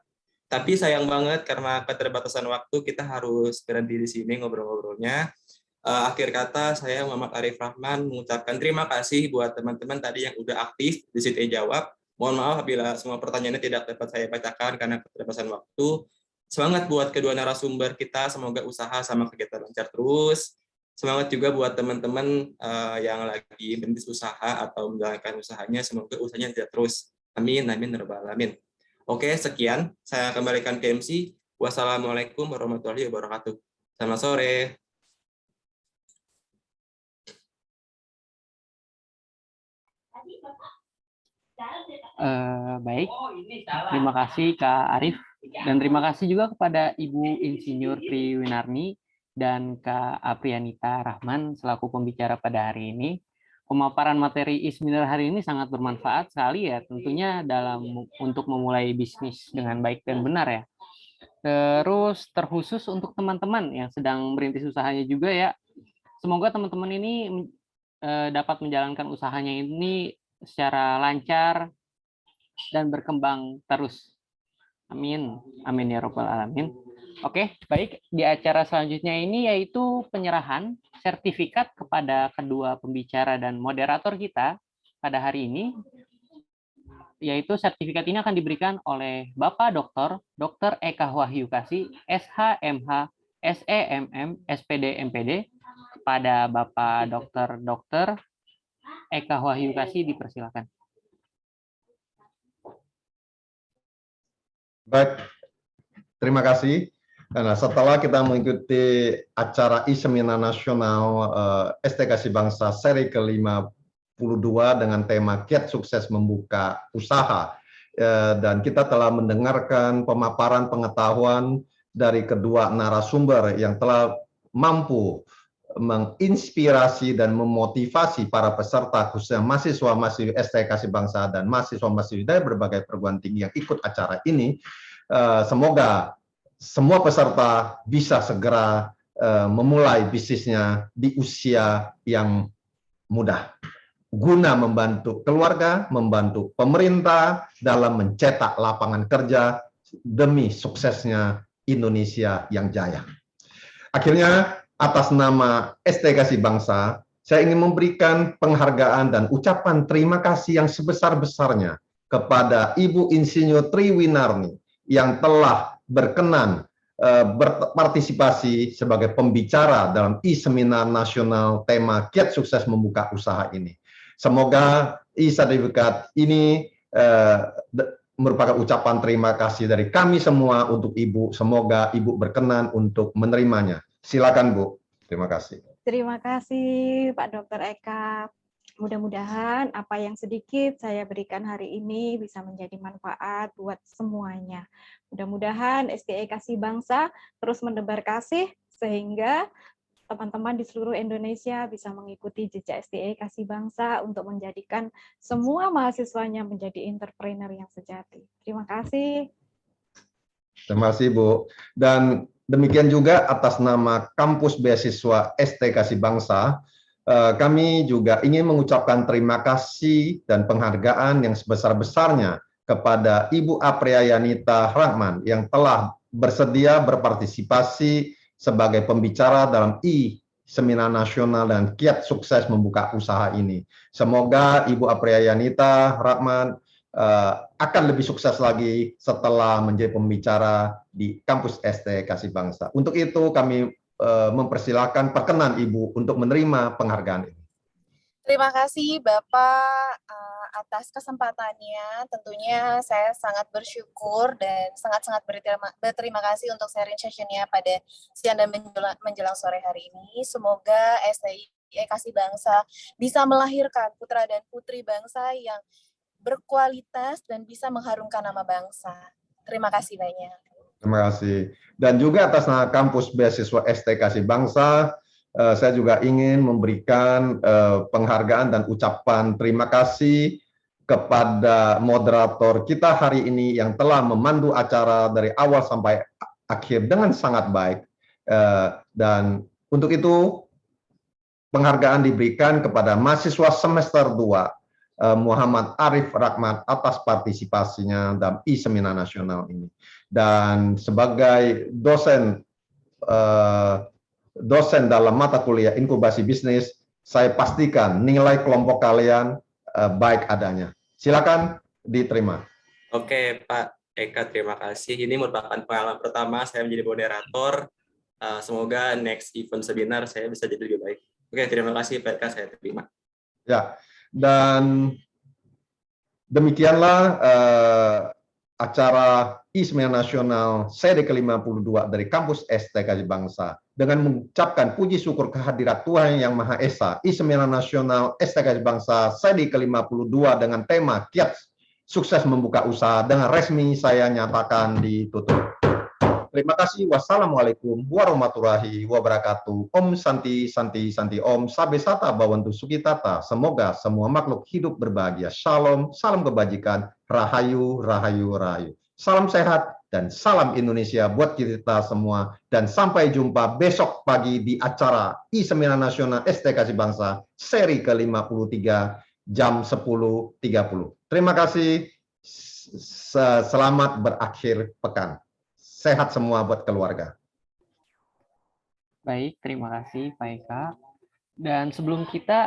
Tapi sayang banget karena keterbatasan waktu kita harus berhenti di sini ngobrol-ngobrolnya. Akhir kata saya Muhammad Arif Rahman mengucapkan terima kasih buat teman-teman tadi yang udah aktif di Sit Jawab. Mohon maaf apabila semua pertanyaannya tidak dapat saya bacakan karena keterbatasan waktu. Semangat buat kedua narasumber kita, semoga usaha sama kegiatan lancar terus. Semangat juga buat teman-teman yang lagi merintis usaha atau menjalankan usahanya, semoga usahanya tidak terus. Amin, amin, rabbal alamin. Oke, sekian. Saya kembalikan ke MC. Wassalamualaikum warahmatullahi wabarakatuh. Selamat sore. Baik, terima kasih Kak Arif. Dan terima kasih juga kepada Ibu Insinyur Tri Winarni dan Kak Aprianita Rahman selaku pembicara pada hari ini. Pemaparan materi ISMINAR hari ini sangat bermanfaat sekali ya, tentunya untuk memulai bisnis dengan baik dan benar ya. Terus terkhusus untuk teman-teman yang sedang merintis usahanya juga ya, semoga teman-teman ini dapat menjalankan usahanya ini secara lancar dan berkembang terus. Amin. Amin ya rabbal alamin. Oke, baik. Di acara selanjutnya ini yaitu penyerahan sertifikat kepada kedua pembicara dan moderator kita pada hari ini. Yaitu sertifikat ini akan diberikan oleh Bapak Dr. Eka Wahyukasih, SH.MH, SEMM, SPD, MPD, kepada Bapak Dr. Eka Wahyukasih, dipersilakan. Baik, terima kasih. Nah, setelah kita mengikuti acara ISMINAR Nasional STKC Bangsa seri ke-52 dengan tema Kiat Sukses Membuka Usaha, dan kita telah mendengarkan pemaparan pengetahuan dari kedua narasumber yang telah mampu menginspirasi dan memotivasi para peserta, khususnya mahasiswa-mahasiswi STKC Bangsa dan mahasiswa-mahasiswi dari berbagai perguruan tinggi yang ikut acara ini. Semoga semua peserta bisa segera memulai bisnisnya di usia yang mudah, guna membantu keluarga, membantu pemerintah dalam mencetak lapangan kerja demi suksesnya Indonesia yang jaya. Akhirnya, atas nama STKC Bangsa, saya ingin memberikan penghargaan dan ucapan terima kasih yang sebesar-besarnya kepada Ibu Insinyur Triwinarni yang telah berkenan berpartisipasi sebagai pembicara dalam e-seminar nasional tema Kiat Sukses Membuka Usaha ini. Semoga e-sertifikat ini merupakan ucapan terima kasih dari kami semua untuk Ibu. Semoga Ibu berkenan untuk menerimanya. Silakan Bu. Terima kasih. Terima kasih Pak Dr. Eka. Mudah-mudahan apa yang sedikit saya berikan hari ini bisa menjadi manfaat buat semuanya. Mudah-mudahan STE Kasih Bangsa terus menebar kasih sehingga teman-teman di seluruh Indonesia bisa mengikuti jejak STE Kasih Bangsa untuk menjadikan semua mahasiswanya menjadi entrepreneur yang sejati. Terima kasih. Terima kasih Bu. Dan demikian juga atas nama Kampus Beasiswa ST Kasih Bangsa, kami juga ingin mengucapkan terima kasih dan penghargaan yang sebesar-besarnya kepada Ibu Apriayanita Rahman yang telah bersedia berpartisipasi sebagai pembicara dalam seminar nasional dan Kiat Sukses Membuka Usaha ini. Semoga Ibu Apriayanita Rahman akan lebih sukses lagi setelah menjadi pembicara di Kampus ST Kasih Bangsa. Untuk itu kami mempersilahkan perkenan Ibu untuk menerima penghargaan ini. Terima kasih Bapak atas kesempatannya. Tentunya saya sangat bersyukur dan sangat-sangat berterima kasih untuk sharing session-nya pada siang dan menjelang sore hari ini. Semoga STE Kasih Bangsa bisa melahirkan putra dan putri bangsa yang berkualitas dan bisa mengharumkan nama bangsa. Terima kasih banyak. Terima kasih. Dan juga atas nama Kampus Beasiswa ST Kasih Bangsa, saya juga ingin memberikan penghargaan dan ucapan terima kasih kepada moderator kita hari ini yang telah memandu acara dari awal sampai akhir dengan sangat baik. Dan untuk itu, penghargaan diberikan kepada mahasiswa semester 2, Muhammad Arif Rahmat atas partisipasinya dalam e-seminar nasional ini. Dan sebagai dosen dalam mata kuliah inkubasi bisnis, saya pastikan nilai kelompok kalian baik adanya. Silakan diterima. Oke Pak Eka, terima kasih. Ini merupakan pengalaman pertama saya menjadi moderator. Semoga next event seminar saya bisa jadi lebih baik. Oke, terima kasih Pak Eka, saya terima. Ya, dan demikianlah acara e-seminar nasional seri ke-52 dari Kampus ST Kasih Bangsa. Dengan mengucapkan puji syukur kehadirat Tuhan Yang Maha Esa, e-seminar nasional ST Kasih Bangsa seri ke-52 dengan tema Kiat Sukses Membuka Usaha dengan resmi saya nyatakan ditutup. Terima kasih. Wassalamualaikum warahmatullahi wabarakatuh. Om Santi Santi Santi Om Sabe Sata Bawantu Sukitata. Semoga semua makhluk hidup berbahagia. Shalom, salam kebajikan, rahayu, rahayu, rahayu. Salam sehat dan salam Indonesia buat kita semua. Dan sampai jumpa besok pagi di acara e-seminar nasional ST Kasih Bangsa seri ke-53 jam 10.30. Terima kasih. Selamat berakhir pekan. Sehat semua buat keluarga. Baik, terima kasih Pak Eka. Dan sebelum kita